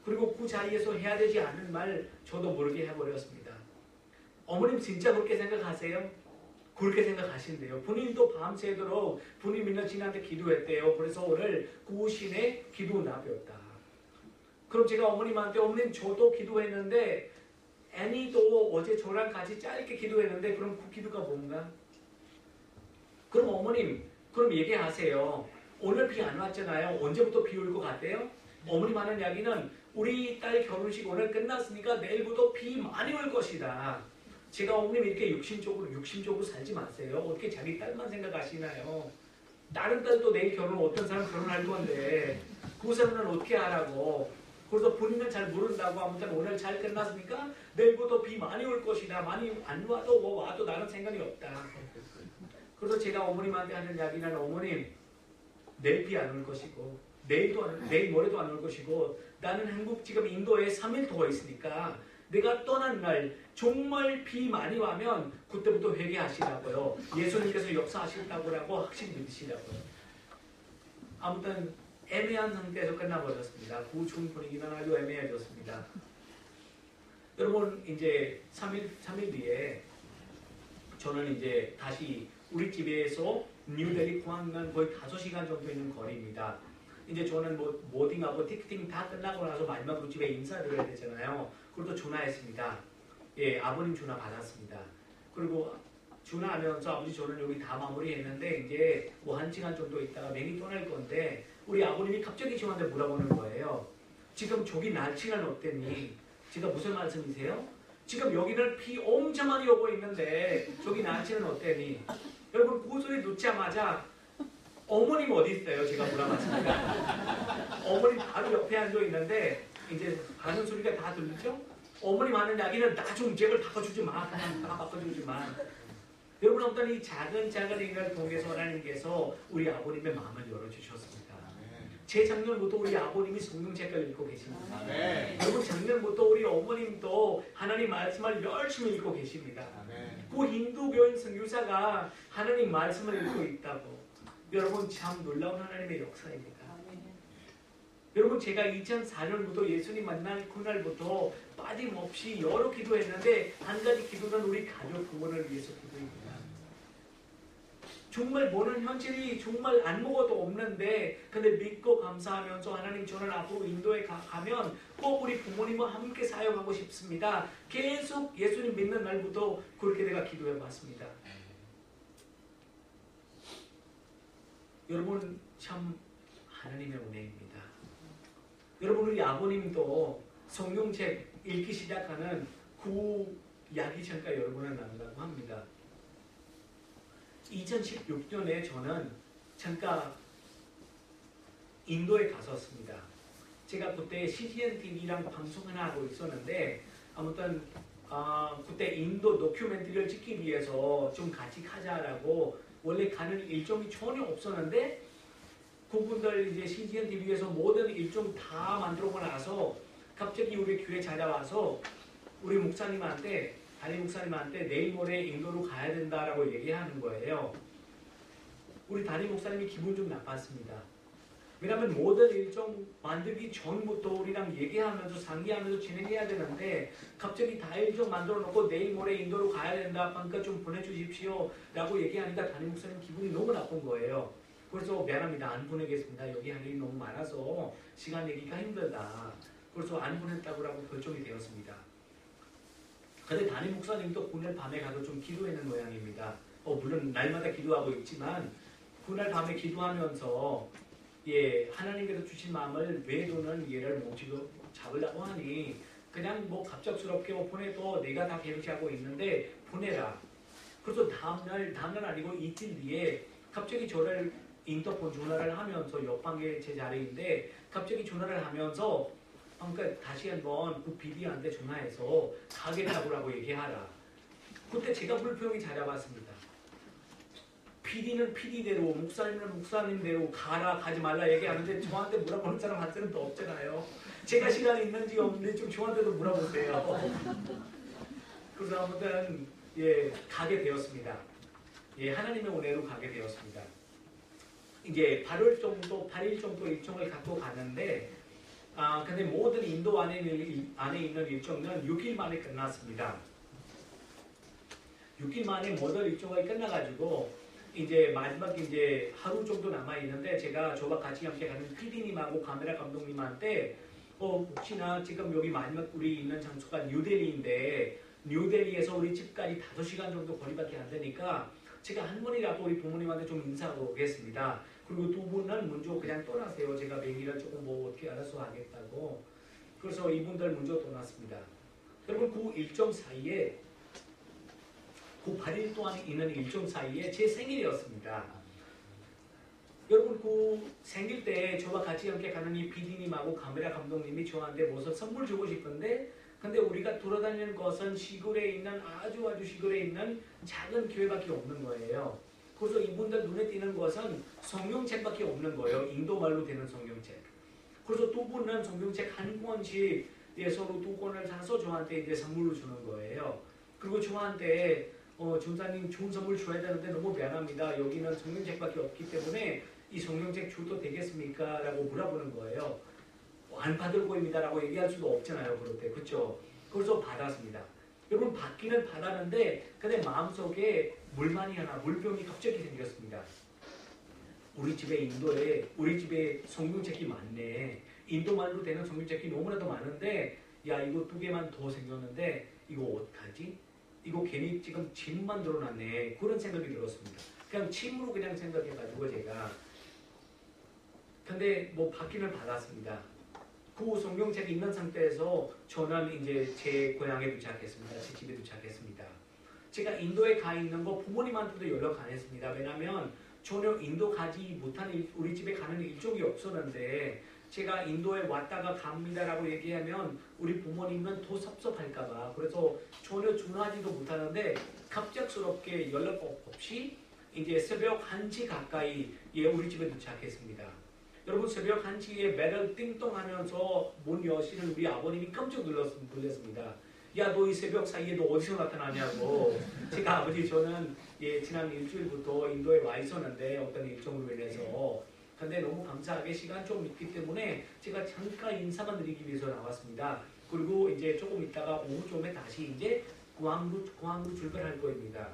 그리고 그 자리에서 해야 되지 않은 말 저도 모르게 해버렸습니다. 어머님 진짜 그렇게 생각하세요? 그렇게 생각하신대요. 본인도 밤새도록 본인 믿는 신한테 기도했대요. 그래서 오늘 그 신의 기도 나비었다. 그럼 제가 어머님한테 어머님 저도 기도했는데 애니도 어제 저랑 같이 짧게 기도했는데 그럼 그 기도가 뭔가? 그럼 어머님 그럼 얘기하세요. 오늘 비 안 왔잖아요. 언제부터 비 올 것 같아요? 어머님 하는 이야기는 우리 딸 결혼식 오늘 끝났으니까 내일부터 비 많이 올 것이다. 제가 어머님 이렇게 육신적으로 살지 마세요. 어떻게 자기 딸만 생각하시나요? 다른 딸도 내일 어떤 사람 결혼할 건데 그 사람은 어떻게 하라고. 그래서 본인은 잘 모른다고. 아무튼 오늘 잘 끝났으니까 내일부터 비 많이 올 것이다. 많이 안 와도 와도 나는 상관이 없다. 그래서 제가 어머님한테 하는 이야기는 어머님 내일 비 안 올 것이고 내일 모레도 안 올 것이고 나는 한국 지금 인도에 3일 더 있으니까 내가 떠난 날 정말 비 많이 와면 그때부터 회개하시라고요. 예수님께서 역사하신다고 확실히 믿으시라고요. 아무튼 애매한 상태에서 끝나버렸습니다. 그 중 분위기는 아주 애매해졌습니다. 여러분 이제 3일 뒤에 저는 이제 다시 우리 집에서 뉴델리 공항은 거의 5시간 정도 있는 거리입니다. 이제 저는 뭐 모딩하고 티켓팅 다 끝나고 나서 마지막으로 집에 인사드려야 되잖아요. 그리고 또 전화했습니다. 예, 아버님 전화 받았습니다. 그리고 전화하면서 아버지 저는 여기 다 마무리했는데 이제 뭐 1시간 정도 있다가 맹이 떠날 건데 우리 아버님이 갑자기 저한테 물어보는 거예요. 지금 저기 날씨는 어땠니? 제가 무슨 말씀이세요? 지금 여기는 비 엄청 많이 오고 있는데 저기 날씨는 어땠니? 여러분 그 소리 듣자마자 어머님 어디 있어요? 제가 물어봤습니다. 어머님 바로 옆에 앉아 있는데 이제 하는 소리가 다 들리죠? 어머님 하는 이야기는 나 좀 제발 바꿔주지 마. 그냥 다 바꿔주지 마. 여러분 어떤 이 작은 일을 통해서 하나님께서 우리 아버님의 마음을 열어주셨습니다. 제 작년부터 우리 아버님이 성경책을 읽고 계십니다. 아멘. 여러분 작년부터 우리 어머님도 하나님 말씀을 열심히 읽고 계십니다. 아멘. 그 힌두교인 선교사가 하나님 말씀을 읽고 있다고. 여러분 참 놀라운 하나님의 역사입니다. 여러분 제가 2004년부터 예수님 만난 그날부터 빠짐없이 여러 기도했는데 한 가지 기도는 우리 가족 구원을 위해서 기도입니다. 정말 보는 현실이 정말 아무것도 없는데 근데 믿고 감사하면서 하나님 저는 앞으로 인도에 가면 꼭 우리 부모님과 함께 사역하고 싶습니다. 계속 예수님 믿는 날부터 그렇게 내가 기도해 봤습니다. 여러분 참 하나님의 은혜입니다. 여러분 우리 아버님도 성경책 읽기 시작하는 그 이야기 잠깐 여러분을 나누려고 합니다. 2016년에 저는 잠깐 인도에 갔었습니다. 제가 그때 CGN TV랑 방송 하나 하고 있었는데 아무튼 그때 인도 다큐멘터리를 찍기 위해서 좀 같이 가자라고 원래 가는 일정이 전혀 없었는데 그분들 이제 CGN TV에서 모든 일정 다 만들고 나서 갑자기 우리 교회 찾아와서 우리 목사님한테 담임 목사님한테 내일 모레 인도로 가야 된다라고 얘기하는 거예요. 우리 담임 목사님이 기분 좀 나빴습니다. 왜냐하면 모든 일정 만들기 전부터 우리랑 얘기하면서 상의하면서 진행해야 되는데 갑자기 다 일정 만들어 놓고 내일 모레 인도로 가야 된다. 그러니까 좀 보내주십시오 라고 얘기하니까 담임 목사님 기분이 너무 나쁜 거예요. 그래서 미안합니다. 안 보내겠습니다. 여기 할 일이 너무 많아서 시간 내기가 힘들다. 그래서 안 보냈다고 결정이 되었습니다. 근데 담임 목사님도 그날 밤에 가서 좀 기도하는 모양입니다. 물론 날마다 기도하고 있지만 그날 밤에 기도하면서 하나님께서 주신 마음을 외도는 얘를 못 잡으려고 하니 그냥 뭐 갑작스럽게 보내도 내가 다 결제하고 있는데 보내라. 그래서 다음날 아니고 이틀 뒤에 갑자기 저를 인터폰 전화를 하면서 옆방에 제 자리인데 갑자기 전화를 하면서 그러니까 다시 한번 그 비디한테 전화해서 가겠다고 얘기하라. 그때 제가 불평이 찾아왔습니다. PD는 PD대로 목사님은 목사님대로 가라 가지 말라 얘기하는데 저한테 물어보는 사람 한 사람도 없잖아요. 제가 시간이 있는지 없는지 좀 저한테도 물어보세요. 그래서 아무튼 가게 되었습니다. 하나님의 은혜로 가게 되었습니다. 이제 8일 정도 일정을 갖고 가는데 근데 모든 인도 안에 있는 일정은 6일 만에 끝났습니다. 6일 만에 모든 일정이 끝나가지고 이제 마지막 이제 하루 정도 남아 있는데 제가 저와 같이 함께 가는 PD님하고 카메라 감독님한테 혹시나 지금 여기 마지막 우리 있는 장소가 뉴델리인데 뉴델리에서 우리 집까지 5시간 정도 거리밖에 안 되니까 제가 한 번이라도 우리 부모님한테 좀 인사하고 오겠습니다. 그리고 두 분은 먼저 그냥 떠나세요. 제가 매일을 조금 뭐 어떻게 알아서 하겠다고. 그래서 이분들 먼저 떠났습니다. 여러분 그 일정 사이에 그 8일 동안 있는 일정 사이에 제 생일이었습니다. 여러분 그 생일 때 저와 같이 함께 가는 이 PD님하고 카메라 감독님이 저한테 무슨 선물 주고 싶은데 근데 우리가 돌아다니는 것은 시골에 있는 아주 시골에 있는 작은 교회밖에 없는 거예요. 그래서 이분들 눈에 띄는 것은 성경책밖에 없는 거예요. 인도 말로 되는 성경책. 그래서 두 분은 성경책 한 권씩 서로 두 권을 사서 저한테 이제 선물을 주는 거예요. 그리고 저한테 전사님 좋은 선물 줘야 되는데 너무 미안합니다. 여기는 성경책밖에 없기 때문에 이 성경책 줘도 되겠습니까? 라고 물어보는 거예요. 안 받을 거입니다 라고 얘기할 수도 없잖아요. 그럴 때. 그렇죠? 그래서 받았습니다. 여러분 받기는 받았는데 근데 마음속에 물병이 갑자기 생겼습니다. 우리 집에 우리 집에 성경책이 많네. 인도말로 되는 성경책이 너무나도 많은데 야 이거 2개만 더 생겼는데 이거 어떡하지? 이거 괜히 지금 짐만 늘어났네. 그런 생각이 들었습니다. 그냥 침으로 그냥 생각해가지고 제가 근데 뭐 받기는 받았습니다. 그 성경책이 있는 상태에서 저는 이제 제 고향에 도착했습니다. 제 집에 도착했습니다. 제가 인도에 가 있는 거 부모님한테도 연락 안 했습니다. 왜냐면 전혀 인도 가지 못한 우리 집에 가는 일정이 없었는데 제가 인도에 왔다가 갑니다라고 얘기하면 우리 부모님은 더 섭섭할까봐 그래서 전혀 전화하지도 못하는데 갑작스럽게 연락 없이 이제 새벽 1시 가까이 우리 집에 도착했습니다. 여러분 새벽 1시에 벨을 띵동하면서 문 여시는 우리 아버님이 깜짝 놀랐습니다. 야 너 이 새벽 사이에 너 어디서 나타나냐고. 제가 아버지 저는 지난 일주일부터 인도에 와 있었는데 어떤 일정으로 인해서 근데 너무 감사하게 시간 좀 있기 때문에 제가 잠깐 인사만 드리기 위해서 나왔습니다. 그리고 이제 조금 있다가 오후쯤에 다시 이제 공항으로 출발할 거입니다.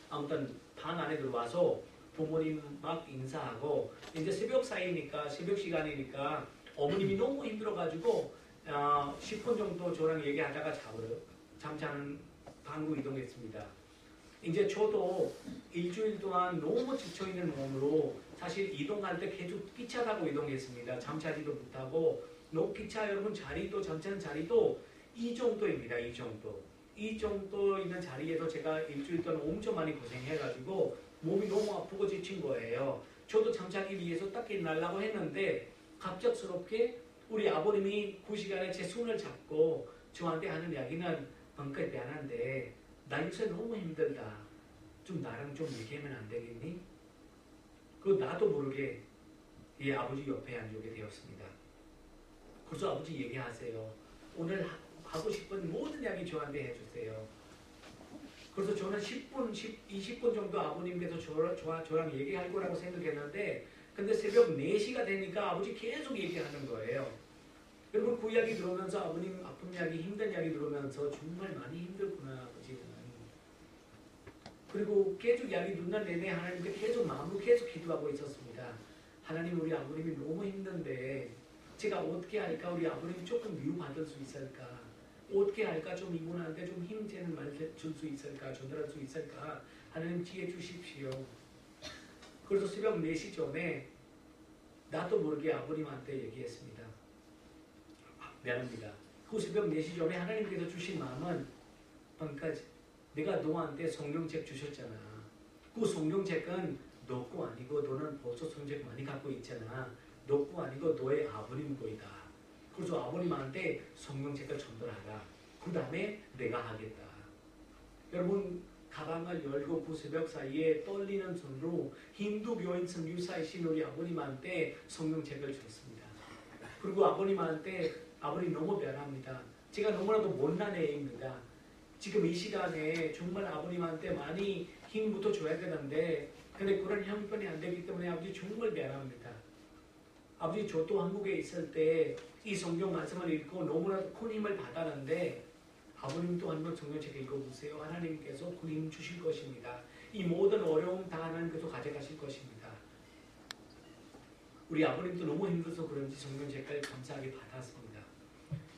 아무튼 방 안에 들어와서 부모님 막 인사하고 이제 새벽 시간이니까 어머님이 너무 힘들어가지고 10분 정도 저랑 얘기하다가 잠자는 방으로 이동했습니다. 이제 저도 일주일 동안 너무 지쳐있는 몸으로 사실 이동할 때 계속 기차 타고 이동했습니다. 잠자지도 못하고 기차 여러분 잠자는 자리도 이 정도입니다. 이 정도 있는 자리에서 제가 일주일 동안 엄청 많이 고생해가지고 몸이 너무 아프고 지친 거예요. 저도 잠자기 위해서 딱 일어나려고 했는데 갑작스럽게 우리 아버님이 그 시간에 제 손을 잡고 저한테 하는 이야기는 벙커에 미안한데 나 요새 너무 힘들다. 좀 나랑 좀 얘기하면 안 되겠니? 그 나도 모르게 아버지 옆에 앉게 되었습니다. 그래서 아버지 얘기하세요. 오늘 하고 싶은 모든 이야기 저한테 해주세요. 그래서 저는 20분 정도 아버님께서 저랑 얘기할 거라고 생각했는데 근데 새벽 4시가 되니까 아버지 계속 얘기하는 거예요. 여러분 그 이야기 들으면서 아버님 아픈 이야기 힘든 이야기 들으면서 정말 많이 힘들구나 아버지는. 그리고 계속 이야기 듣는 내내 하나님께 계속 마음으로 계속 기도하고 있었습니다. 하나님 우리 아버님이 너무 힘든데 제가 어떻게 할까? 우리 아버님이 조금 위로받을 수 있을까? 어떻게 할까? 좀 이분한테 좀 힘되는 말 줄 수 있을까? 전달할 수 있을까? 하나님 지혜 주십시오. 그래서 새벽 4시 전에 나도 모르게 아버님한테 얘기했습니다. 미안합니다. 그 새벽 4시 전에 하나님께서 주신 마음은 방까지 내가 너한테 성경책 주셨잖아. 그 성경책은 너 거 아니고 너는 벌써 성경책 많이 갖고 있잖아. 너 거 아니고 너의 아버님 거이다. 그래서 아버님한테 성경책을 전달하라. 그 다음에 내가 하겠다. 여러분 가방을 열고 그 새벽 사이에 떨리는 손으로 힌두 교인 선교사이신 우리 아버님한테 성경책을 줬습니다. 그리고 아버님한테 아버님 너무 미안합니다. 제가 너무나도 못난 애입니다. 지금 이 시간에 정말 아버님한테 많이 힘부터 줘야 되는데 근데 그런 형편이 안 되기 때문에 아버지 정말 미안합니다. 아버지 저도 한국에 있을 때 이 성경 말씀을 읽고 너무나도 큰 힘을 받았는데 아버님도 한번 성경책 읽어보세요. 하나님께서 그 힘 주실 것입니다. 이 모든 어려움 다 하나님께서 가져가실 것입니다. 우리 아버님도 너무 힘들어서 그런지 성경책을 감사하게 받았습니다.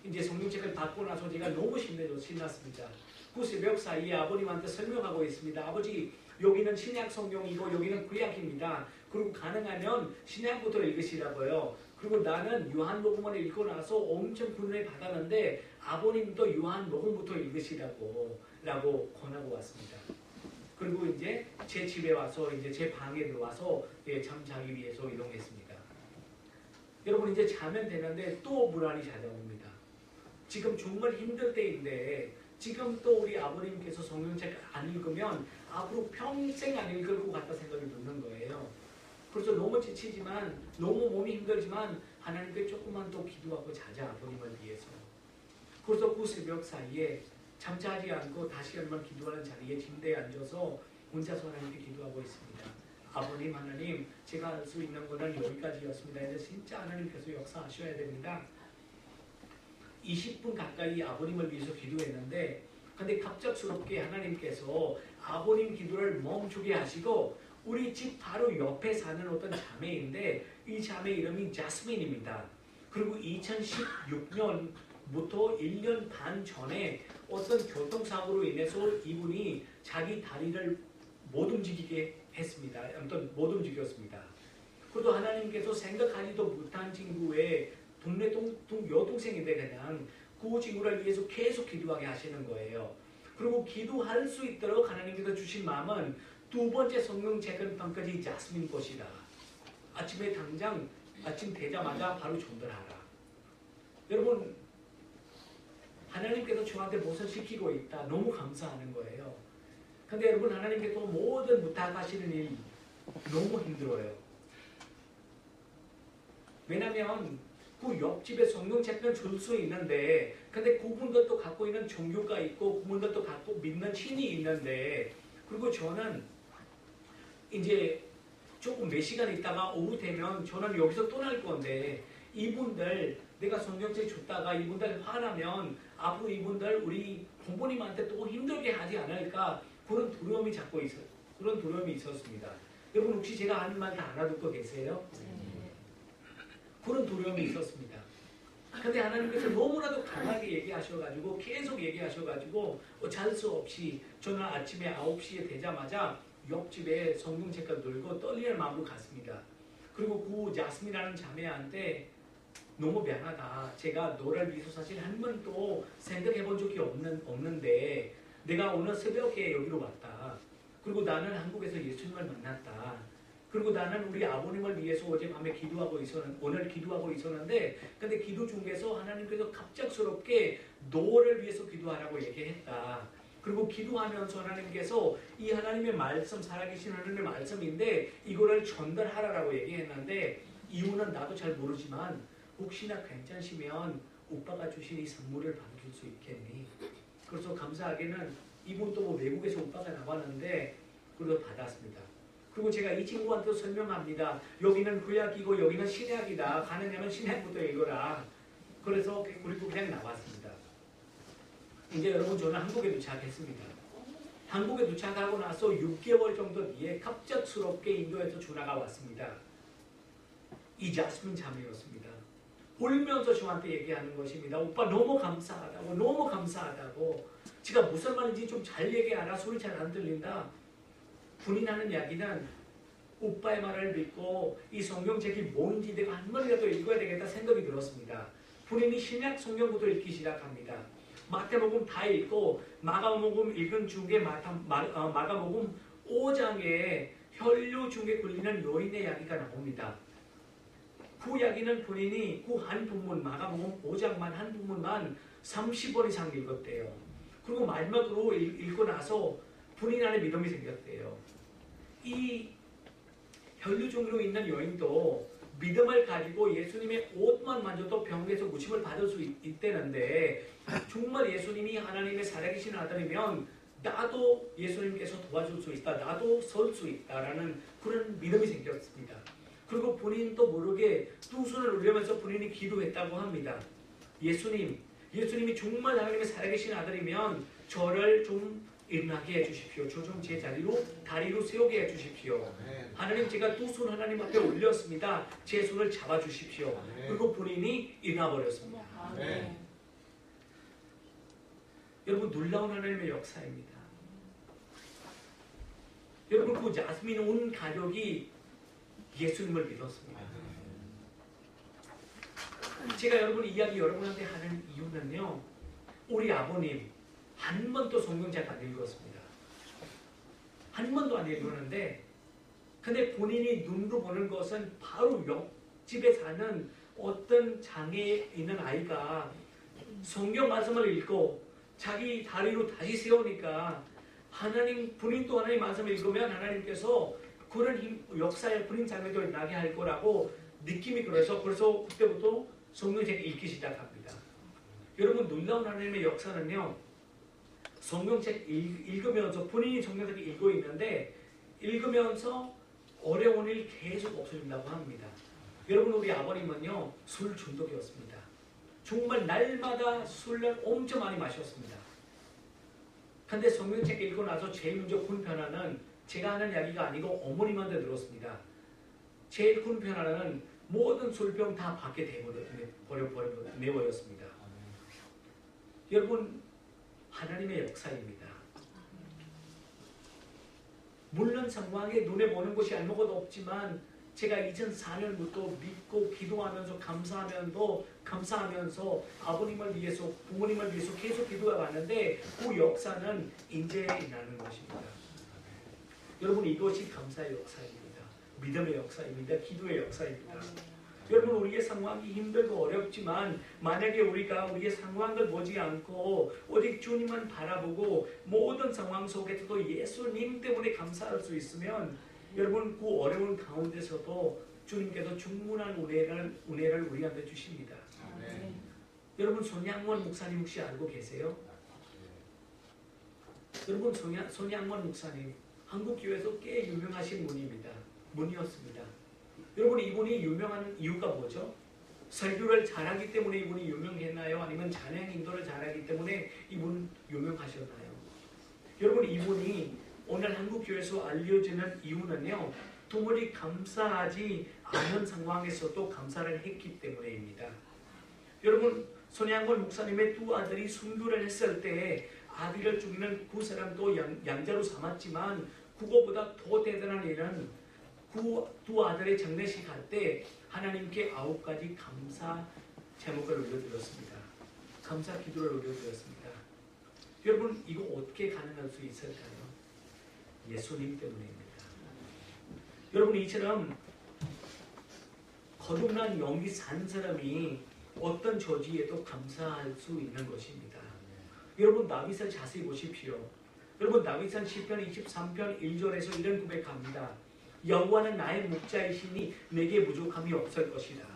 이제 성경책을 받고 나서 제가 너무 신났습니다. 그 새벽 사이에 아버님한테 설명하고 있습니다. 아버지 여기는 신약 성경이고 여기는 구약입니다. 그리고 가능하면 신약부터 읽으시라고요. 그리고 나는 요한복음을 읽고 나서 엄청 군을 받았는데 아버님도 요한복음부터 읽으시라고 권하고 왔습니다. 그리고 이제 제 집에 와서 이제 제 방에 들어와서 잠자기 위해서 이동했습니다. 여러분 이제 자면 되는데 또 불안이 찾아옵니다. 지금 정말 힘들 때인데 지금 또 우리 아버님께서 성경책 안 읽으면 앞으로 평생 안 읽을 것 같다 생각이 드는 거예요. 그래서 너무 지치지만 너무 몸이 힘들지만 하나님께 조금만 더 기도하고 자자 아버님을 위해서. 그래서 그 새벽 사이에 잠자지 않고 다시 한번 기도하는 자리에 침대에 앉아서 혼자서 하나님께 기도하고 있습니다. 아버님 하나님, 제가 할 수 있는 것은 여기까지였습니다. 이제 진짜 하나님께서 역사하셔야 됩니다. 20분 가까이 아버님을 위해서 기도했는데, 근데 갑작스럽게 하나님께서 아버님 기도를 멈추게 하시고 우리 집 바로 옆에 사는 어떤 자매인데, 이 자매 이름이 자스민입니다. 그리고 2016년부터 1년 반 전에 어떤 교통사고로 인해서 이분이 자기 다리를 못 움직이게 했습니다. 아무튼 못 움직였습니다. 그래도 하나님께서 생각하지도 못한 친구의 동네 여동생인데 그냥 그 친구를 위해서 계속 기도하게 하시는 거예요. 그리고 기도할 수 있도록 하나님께서 주신 마음은 두 번째 성령 재건판까지 자스민 것이다. 아침에 당장 아침 되자마자 바로 전달하라. 여러분, 하나님께서 저한테 무엇을 시키고 있다. 너무 감사하는 거예요. 근데 여러분, 하나님께서 모든 부탁하시는 일 너무 힘들어요. 왜냐면 그 옆집에 성경책을 줄 수 있는데, 근데 그분들도 갖고 있는 종교가 있고 그분들도 갖고 믿는 신이 있는데, 그리고 저는 이제 조금 몇 시간 있다가 오후 되면 저는 여기서 떠날 건데, 이분들 내가 성경책 줬다가 이분들 화나면 앞으로 이분들 우리 부모님한테 또 힘들게 하지 않을까, 그런 두려움이 자꾸 그런 두려움이 있었습니다. 여러분, 혹시 제가 하는 말 다 알아듣고 계세요? 그런 두려움이 있었습니다. 근데 하나님께서 너무나도 강하게 얘기하셔가지고 계속 얘기하셔가지고 잘 수 없이 저는 아침에 9시에 되자마자 옆집에 성경책을 들고 떨리는 마음으로 갔습니다. 그리고 그 자스민이라는 자매한테 너무 미안하다. 제가 너를 위해서 사실 한 번도 생각해 본 적이 없는데 내가 오늘 새벽에 여기로 왔다. 그리고 나는 한국에서 예수님을 만났다. 그리고 나는 우리 아버님을 위해서 어젯밤에 오늘 기도하고 있었는데, 근데 기도 중에서 하나님께서 갑작스럽게 너를 위해서 기도하라고 얘기했다. 그리고 기도하면서 하나님께서 이 하나님의 말씀, 살아계신 하나님의 말씀인데 이거를 전달하라고 얘기했는데, 이유는 나도 잘 모르지만 혹시나 괜찮으시면 오빠가 주신 이 선물을 받을 수 있겠니? 그래서 감사하게는 이분도 뭐 외국에서 오빠가 나왔는데 그래서 받았습니다. 그리고 제가 이 친구한테 설명합니다. 여기는 구약이고 여기는 신약이다. 가느냐면 신약부터 읽어라. 그래서 그리고 그냥 나왔습니다. 이제 여러분, 저는 한국에 도착했습니다. 한국에 도착하고 나서 6개월 정도 뒤에 갑작스럽게 인도에서 전화가 왔습니다. 이 자스민 자매였습니다. 울면서 저한테 얘기하는 것입니다. 오빠 너무 감사하다고, 너무 감사하다고. 제가 무슨 말인지 좀 잘 얘기하라. 소리 잘 안 들린다. 분이 하는 이야기는 오빠의 말을 믿고 이 성경책이 뭔지 내가 한 번이라도 읽어야 되겠다 생각이 들었습니다. 본인이 신약 성경부터 읽기 시작합니다. 마태복음 다 읽고 마가복음 읽은 중에 마가복음 5장에 혈류 중에 걸리는 여인의 이야기가 나옵니다. 그 이야기는 본인이 그 한 부분, 마가복음 5장만 한 부분만 30번 이상 읽었대요. 그리고 마지막으로 읽고 나서 본인 안에 믿음이 생겼대요. 이 혈류증으로 있는 여인도 믿음을 가지고 예수님의 옷만 만져도 병에서 고침을 받을 수 있다는데, 정말 예수님이 하나님의 살아계신 아들이면 나도 예수님께서 도와줄 수 있다, 나도 설 수 있다라는 그런 믿음이 생겼습니다. 그리고 본인도 모르게 두 손을 올리면서 본인이 기도했다고 합니다. 예수님이 정말 하나님의 살아계신 아들이면 저를 좀 일어나게 해주십시오. 저 좀 제 다리로 세우게 해주십시오. 하나님, 제가 두 손 하나님 앞에 올렸습니다. 제 손을 잡아주십시오. 그리고 본인이 일어나버렸습니다. 여러분, 놀라운 하나님의 역사입니다. 여러분, 그 자스민 온 가족이 예수님을 믿었습니다. 제가 여러분 이야기 여러분한테 하는 이유는요, 우리 아버님 한 번도 성경책 안 읽었습니다. 한 번도 안 읽었는데, 근데 본인이 눈으로 보는 것은 바로 옆집에 사는 어떤 장애에 있는 아이가 성경 말씀을 읽고 자기 다리로 다시 세우니까 본인도 하나님 말씀을 읽으면 하나님께서 그런 역사의 본인 장애도 나게 할 거라고 느낌이 그래서 그때부터 성경책을 읽기 시작합니다. 여러분 놀라운 하나님의 역사는요. 성경책 읽으면서 본인이 성경책 읽고 있는데 읽으면서 어려운 일 계속 없어진다고 합니다. 여러분 우리 아버님은요 술 중독이었습니다. 정말 날마다 술을 엄청 많이 마셨습니다. 근데 성경책 읽고 나서 제일 먼저 큰 변화는 제가 하는 이야기가 아니고 어머님한테 들었습니다. 제일 큰 변화는 모든 술병 다 밖에 내버렸습니다. 여러분 하나님의 역사입니다. 물론 상황에 눈에 보는 것이 아무것도 없지만 제가 2004년부터 믿고 기도하면서 감사하면서 아버님을 위해서 부모님을 위해서 계속 기도해 왔는데 그 역사는 이제 일어나는 것입니다. 여러분 이것이 감사의 역사입니다. 믿음의 역사입니다. 기도의 역사입니다. 여러분 우리의 상황이 힘들고 어렵지만 만약에 우리가 우리의 상황을 보지 않고 오직 주님만 바라보고 모든 상황 속에서도 예수님 때문에 감사할 수 있으면 여러분 그 어려운 가운데서도 주님께서 충분한 은혜를 우리한테 주십니다. 아멘. 여러분 손양원 목사님 혹시 알고 계세요? 여러분 손양원 목사님 한국교회에서 꽤 유명하신 분이었습니다. 여러분 이분이 유명한 이유가 뭐죠? 설교를 잘하기 때문에 이분이 유명했나요? 아니면 찬양 인도를 잘하기 때문에 이분 유명하셨나요? 여러분 이분이 오늘 한국교회에서 알려지는 이유는요. 도무지 감사하지 않은 상황에서도 감사를 했기 때문입니다. 여러분 손양원 목사님의 두 아들이 순교를 했을 때 아들을 죽이는 그 사람도 양자로 삼았지만 그거보다 더 대단한 일은 그 두 아들의 장례식 할 때 하나님께 9가지 감사 제목을 올려드렸습니다. 감사 기도를 올려드렸습니다. 여러분 이거 어떻게 가능할 수 있을까요? 예수님 때문입니다. 여러분 이처럼 거듭난 영이 산 사람이 어떤 저지에도 감사할 수 있는 것입니다. 여러분 다윗을 자세히 보십시오. 여러분 다윗은 시편 23편 1절에서 이런 고백합니다. 여호와는 나의 목자이시니 내게 부족함이 없을 것이다.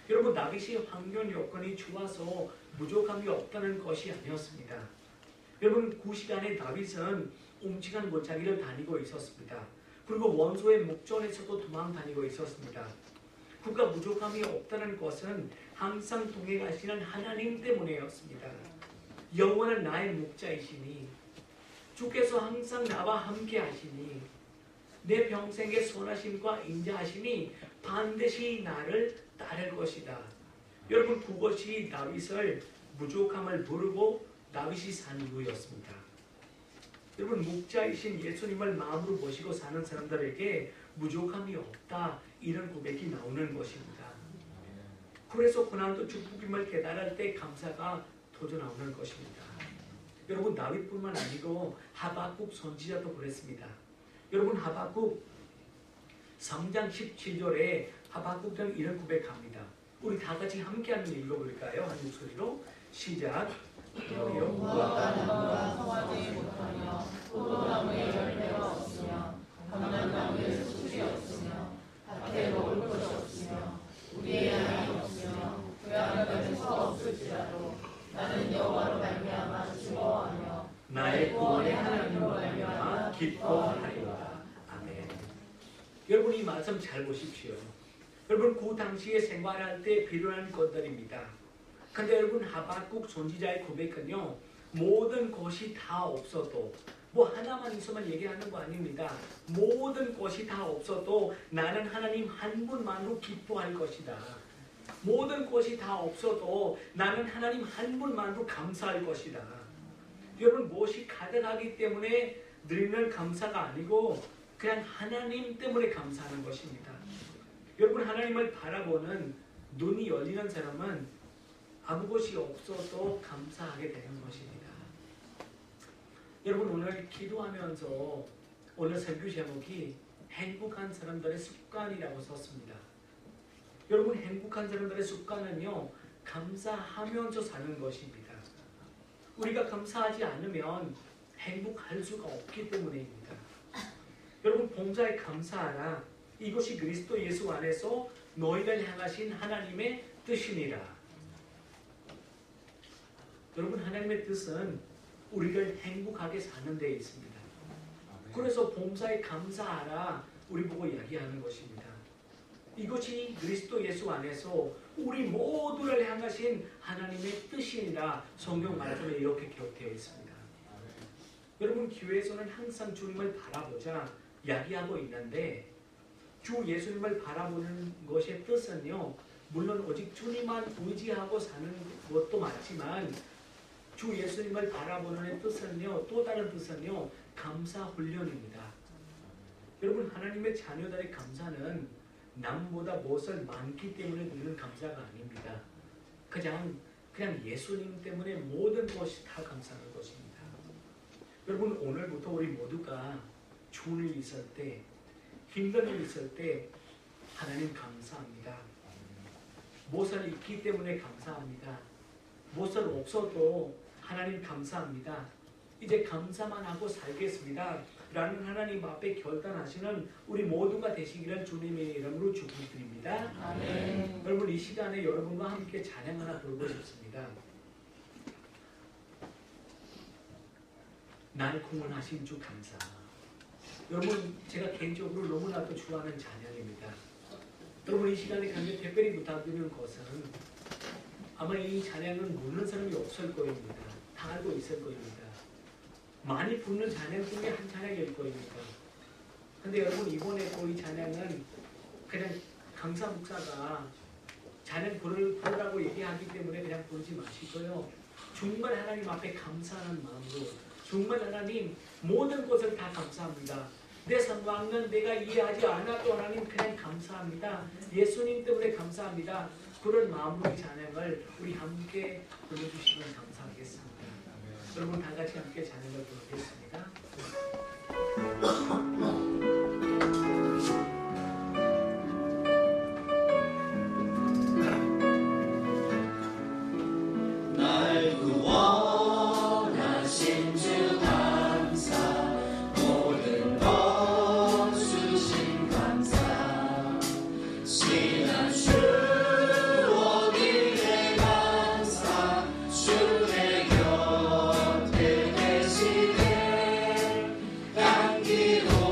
여러분 다윗이 환경 여건이 좋아서 부족함이 없다는 것이 아니었습니다. 여러분 그 시간에 다윗은 움직한 골짜기를 다니고 있었습니다. 그리고 원수의 목전에서도 도망 다니고 있었습니다. 그가 부족함이 없다는 것은 항상 동행하시는 하나님 때문이었습니다. 여호와는 나의 목자이시니 주께서 항상 나와 함께 하시니 내 평생의 선하심과 인자하심이 반드시 나를 따를 것이다. 여러분 그것이 다윗을 부족함을 부르고 다윗이 산 이유였습니다. 여러분 목자이신 예수님을 마음으로 모시고 사는 사람들에게 부족함이 없다 이런 고백이 나오는 것입니다. 그래서 고난도 축복임을 깨달을 때 감사가 터져 나오는 것입니다. 여러분 다윗뿐만 아니고 하박국 선지자도 그랬습니다. 여러분 하박국 3장 17절에 하박국은 이런 고백합니다. 우리 다 같이 함께하는 읽어볼까요? 한 목소리로 시작. 여호와가 나무가 성하지 못하며 포도나무에 열매가 없으며 감람나무에 수출이 없으며 밭에 먹을 것이 없으며 우리의 양이 없으며 고양이가 수가 없을지라도 나는 여호와로 말미암아 즐거워하며 나의 구원의 하나님으로 말미암아 기뻐하리로다. 아멘. 여러분 이 말씀 잘 보십시오. 여러분 그 당시에 생활할 때 필요한 것들입니다. 근데 여러분 하박국 선지자의 고백은요. 모든 것이 다 없어도 뭐 하나만 있으면 얘기하는 거 아닙니다. 모든 것이 다 없어도 나는 하나님 한 분만으로 기뻐할 것이다. 모든 것이 다 없어도 나는 하나님 한 분만으로 감사할 것이다. 여러분 무엇이 가득하기 때문에 드리는 감사가 아니고 그냥 하나님 때문에 감사하는 것입니다. 여러분 하나님을 바라보는 눈이 열리는 사람은 아무것이 없어도 감사하게 되는 것입니다. 여러분 오늘 기도하면서 오늘 설교 제목이 행복한 사람들의 습관이라고 썼습니다. 여러분 행복한 사람들의 습관은요 감사하면서 사는 것입니다. 우리가 감사하지 않으면 행복할 수가 없기 때문입니다. 여러분 봉사에 감사하라. 이것이 그리스도 예수 안에서 너희를 향하신 하나님의 뜻이니라. 여러분 하나님의 뜻은 우리를 행복하게 사는 데 있습니다. 그래서 범사에 감사하라 우리 보고 이야기하는 것입니다. 이것이 그리스도 예수 안에서 우리 모두를 향하신 하나님의 뜻이니라 성경 말씀에 이렇게 기록되어 있습니다. 여러분 교회에서는 항상 주님을 바라보자 이야기하고 있는데 주 예수님을 바라보는 것의 뜻은요, 물론 오직 주님만 의지하고 사는 것도 맞지만 주 예수님을 바라보는 뜻은요, 또 다른 뜻은요, 감사 훈련입니다. 여러분 하나님의 자녀들의 감사는 남보다 무엇을 많기 때문에 드리는 감사가 아닙니다. 그냥 예수님 때문에 모든 것이 다 감사하는 것입니다. 여러분 오늘부터 우리 모두가 좋은 일 있을 때, 힘든 일 있을 때 하나님 감사합니다. 무엇을 있기 때문에 감사합니다. 무엇을 없어도 하나님 감사합니다. 이제 감사만 하고 살겠습니다 라는 하나님 앞에 결단하시는 우리 모두가 되시기를 주님의 이름으로 축복드립니다. 아멘. 여러분 이 시간에 여러분과 함께 찬양 하나 부르고 싶습니다. 날 구원하신 주 감사. 여러분 제가 개인적으로 너무나도 좋아하는 찬양입니다. 여러분 이 시간에 간절히 특별히 부탁드리는 것은 아마 이 찬양은 모르는 사람이 없을 거입니다. 다 알고 있을 거입니다. 많이 부르는 찬양 중에 한 찬양일 거입니다. 근데 여러분 이번에 또 이 찬양은 그냥 강사 목사가 찬양 부르라고 얘기하기 때문에 그냥 부르지 마시고요. 정말 하나님 앞에 감사하는 마음으로 정말 하나님 모든 것을 다 감사합니다. 내 상황은 내가 이해하지 않아도 하나님 그냥 감사합니다. 예수님 때문에 감사합니다. 그런 마음으로 이 찬양을 우리 함께 불러주시면 감사하겠습니다. 여러분 다 같이 함께 찬양을 부르겠습니다. 날 구원하신 주 감사, 모든 것 주신 감사, 신한 주 어디에 감사, 주의 곁에 계시네 향기로운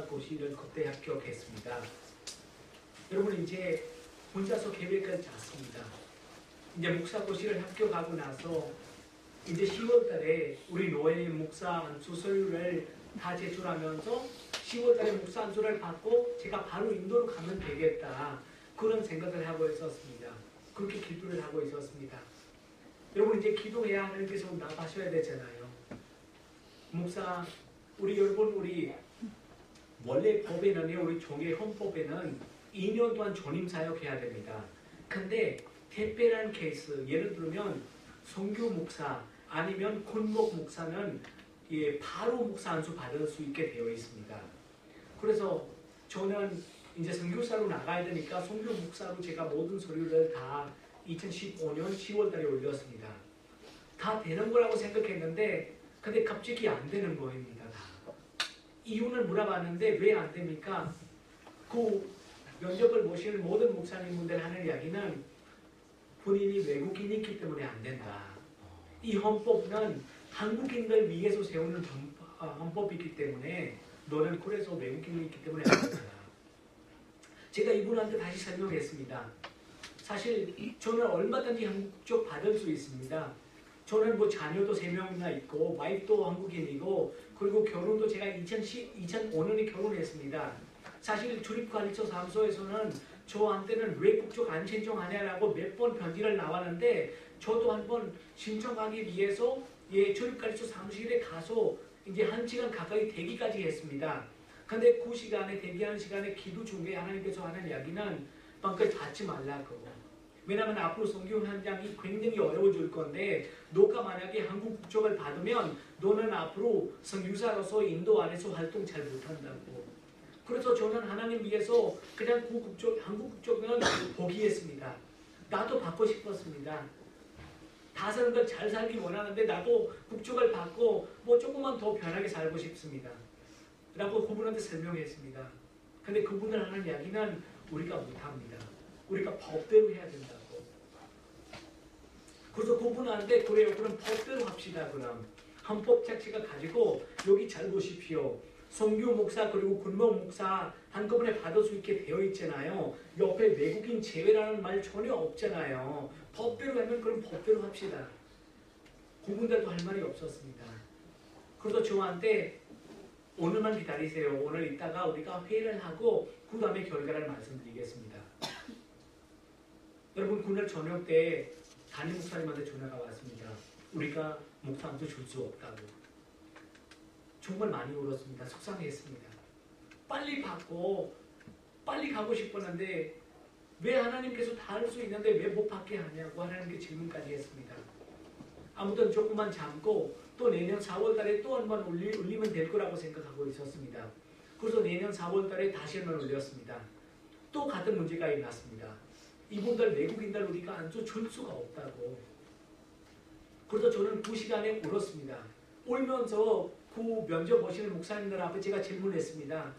목사고시를 그때 합격했습니다. 여러분 이제 혼자서 계획을 짰습니다. 이제 목사고시를 합격하고 나서 이제 10월달에 우리 노예 목사 안수서를 다 제출하면서 10월달에 목사 안수를 받고 제가 바로 인도로 가면 되겠다 그런 생각을 하고 있었습니다. 그렇게 기도를 하고 있었습니다. 여러분 이제 기도해야 하나님께서 나가셔야 되잖아요. 목사 우리 원래 법에는요, 우리 종의 헌법에는 2년 동안 전임 사역해야 됩니다. 근데 특별한 케이스, 예를 들면 선교 목사 아니면 권목 목사는 바로 목사 안수 받을 수 있게 되어 있습니다. 그래서 저는 이제 선교사로 나가야 되니까 선교 목사로 제가 모든 서류를 다 2015년 10월달에 올렸습니다. 다 되는 거라고 생각했는데 근데 갑자기 안 되는 거입니다. 이유는 물어봤는데 왜 안 됩니까? 그 면접을 보시는 모든 목사님분들 하는 이야기는 본인이 외국인이기 때문에 안 된다. 이 헌법은 한국인들 위해서 세우는 헌법이기 때문에 너는 그래서 외국인이기 때문에 안 된다. 제가 이분한테 다시 설명했습니다. 사실 저는 얼마든지 한국 국적 받을 수 있습니다. 저는 뭐 자녀도 3명이나 있고 와이프도 한국인이고 그리고 결혼도 제가 2005년에 결혼했습니다. 사실 출입관리처 사무소에서는 저한테는 왜 국적 안 신청하냐라고 몇 번 편지를 나왔는데 저도 한번 신청하기 위해서 출입관리처 사무실에 가서 이제 1시간 가까이 대기까지 했습니다. 근데 그 시간에 대기하는 시간에 기도 중에 하나님께서 하는 이야기는 방금 받지 말라고. 왜냐하면 앞으로 선교 현장이 굉장히 어려워질 건데 너가 만약에 한국 국적을 받으면 너는 앞으로 선교사로서 인도 안에서 활동 잘 못한다고. 그래서 저는 하나님 위해서 그냥 그 국적, 한국 국적은 포기했습니다. 나도 받고 싶었습니다. 다 사는 걸 잘 살기 원하는데 나도 국적을 받고 뭐 조금만 더 편하게 살고 싶습니다. 라고 그분한테 설명했습니다. 근데 그분들 하는 이야기는 우리가 못합니다. 우리가 법대로 해야 된다고. 그래서 그분한테 그래요. 그럼 법대로 합시다. 그럼 헌법 자체가 가지고 여기 잘 보십시오. 선교 목사 그리고 군목 목사 한꺼번에 받을 수 있게 되어 있잖아요. 옆에 외국인 제외라는 말 전혀 없잖아요. 법대로 하면 그럼 법대로 합시다. 그분들도 할 말이 없었습니다. 그래서 저한테 오늘만 기다리세요. 오늘 이따가 우리가 회의를 하고 그 다음에 결과를 말씀드리겠습니다. 여러분 그날 저녁 때 담임 목사님한테 전화가 왔습니다. 우리가 목사한테 줄 수 없다고. 정말 많이 울었습니다. 속상했습니다. 빨리 받고 빨리 가고 싶었는데 왜 하나님께서 다 할 수 있는데 왜 못 받게 하냐고 하나님께 질문까지 했습니다. 아무튼 조금만 참고 또 내년 4월달에 또 한 번 올리면 될 거라고 생각하고 있었습니다. 그래서 내년 4월달에 다시 한 번 올렸습니다. 또 같은 문제가 일어났습니다. 이분들 외국인들 우리가 안수 줄 수가 없다고. 그래서 저는 그 시간에 울었습니다. 울면서 그 면접 보시는 목사님들 앞에 제가 질문했습니다.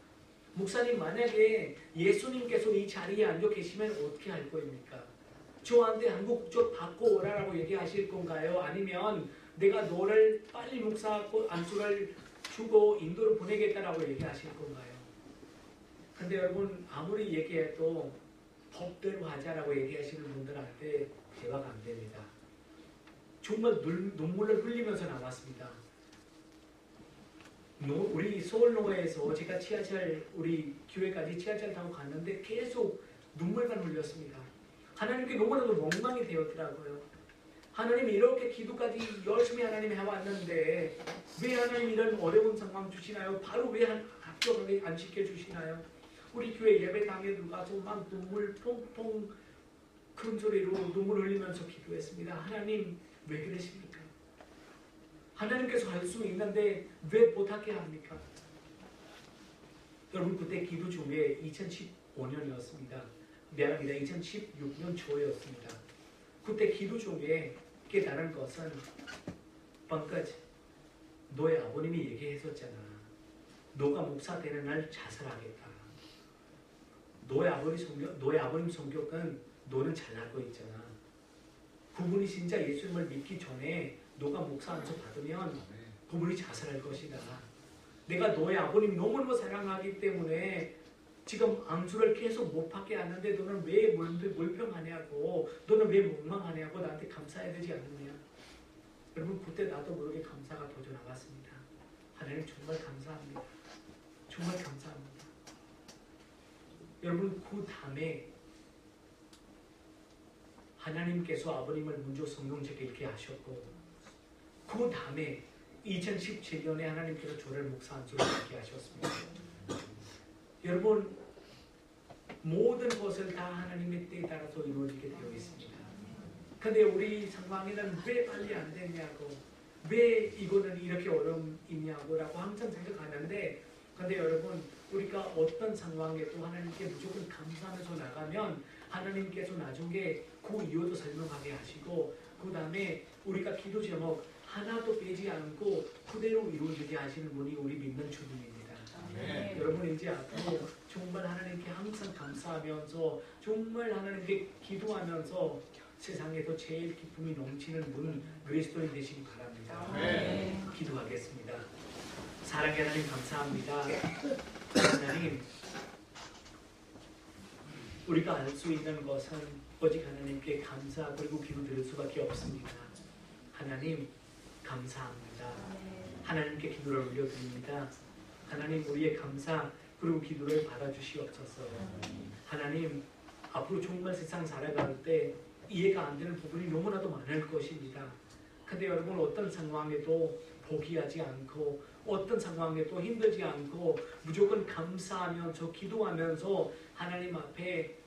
목사님 만약에 예수님께서 이 자리에 앉아 계시면 어떻게 할 거입니까? 저한테 한국 국적 받고 오라라고 얘기하실 건가요? 아니면 내가 너를 빨리 목사 안수를 주고 인도로 보내겠다라고 얘기하실 건가요? 근데 여러분 아무리 얘기해도 법대로 하자라고 얘기하시는 분들한테 대화가 안 됩니다. 정말 눈물을 흘리면서 나왔습니다. 우리 서울로에서 제가 지하철 우리 교회까지 지하철 타고 갔는데 계속 눈물만 흘렸습니다. 하나님께 너무나도 멍망이 되었더라고요. 하나님 이렇게 기도까지 열심히 하나님 해왔는데 왜 하나님 이런 어려운 상황 주시나요? 바로 왜 합격하게 안 시켜주시나요? 우리 교회 예배당에 들어가서 막 눈물 퐁퐁 큰 소리로 눈물 흘리면서 기도했습니다. 하나님 왜 그러십니까? 하나님께서 할 수 있는데 왜 못하게 합니까? 여러분 그때 기도 중에 2015년이었습니다. 미안합니다. 2016년 초였습니다. 그때 기도 중에 깨달은 것은 뻥까지 너의 아버님이 얘기했었잖아. 너가 목사 되는 날 자살하겠다. 너의 아버님 성격은 너는 잘 알고 있잖아. 그분이 진짜 예수님을 믿기 전에 너가 목사 안수 받으면 그분이 자살할 것이다. 내가 너의 아버님 너무너무 사랑하기 때문에 지금 암수를 계속 못 받게 하는데 너는 왜 몰평하냐고, 너는 왜 원망하냐고, 나한테 감사해야 되지 않느냐. 여러분 그때 나도 모르게 감사가 터져 나갔습니다. 하나님 정말 감사합니다. 정말 감사합니다. 여러분 그 다음에 하나님께서 아버님을 먼저 성령책에 읽게 하셨고, 그 다음에 2017년에 하나님께서 저를 목사 안수를 받게 하셨습니다. 여러분 모든 것을 다 하나님의 때에 따라서 이루어지게 되어 있습니다. 근데 우리 상황에는 왜 빨리 안 됐냐고, 왜 이거는 이렇게 어려움이 있냐고 라고 항상 생각하는데, 근데 여러분 우리가 어떤 상황에도 하나님께 무조건 감사하면서 나가면 하나님께서 나중에 그 이유도 설명하게 하시고, 그 다음에 우리가 기도 제목 하나도 빼지 않고 그대로 이루어지게 하시는 분이 우리 믿는 주님입니다. 네. 여러분 이제 앞으로 정말 하나님께 항상 감사하면서 정말 하나님께 기도하면서 세상에서 제일 기쁨이 넘치는 분 그리스도인 되시기 바랍니다. 네. 기도하겠습니다. 사랑의 하나님 감사합니다. 하나님, 우리가 알 수 있는 것은 오직 하나님께 감사 그리고 기도 드릴 수밖에 없습니다. 하나님 감사합니다. 하나님께 기도를 올려드립니다. 하나님 우리의 감사 그리고 기도를 받아주시옵소서. 하나님 앞으로 정말 세상 살아갈 때 이해가 안 되는 부분이 너무나도 많을 것입니다. 근데 여러분 어떤 상황에도 포기하지 않고, 어떤 상황에도 힘들지 않고 무조건 감사하면서 기도하면서 하나님 앞에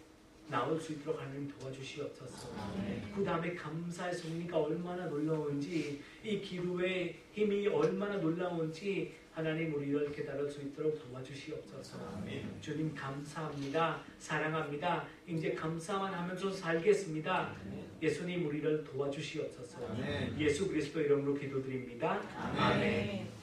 나올 수 있도록 하나님 도와주시옵소서. 그 다음에 감사의 승리가 얼마나 놀라운지, 이 기도의 힘이 얼마나 놀라운지 하나님 우리를 깨달을 수 있도록 도와주시옵소서. 주님 감사합니다. 사랑합니다. 이제 감사만 하면서 살겠습니다. 예수님 우리를 도와주시옵소서. 예수 그리스도 이름으로 기도드립니다. 아멘.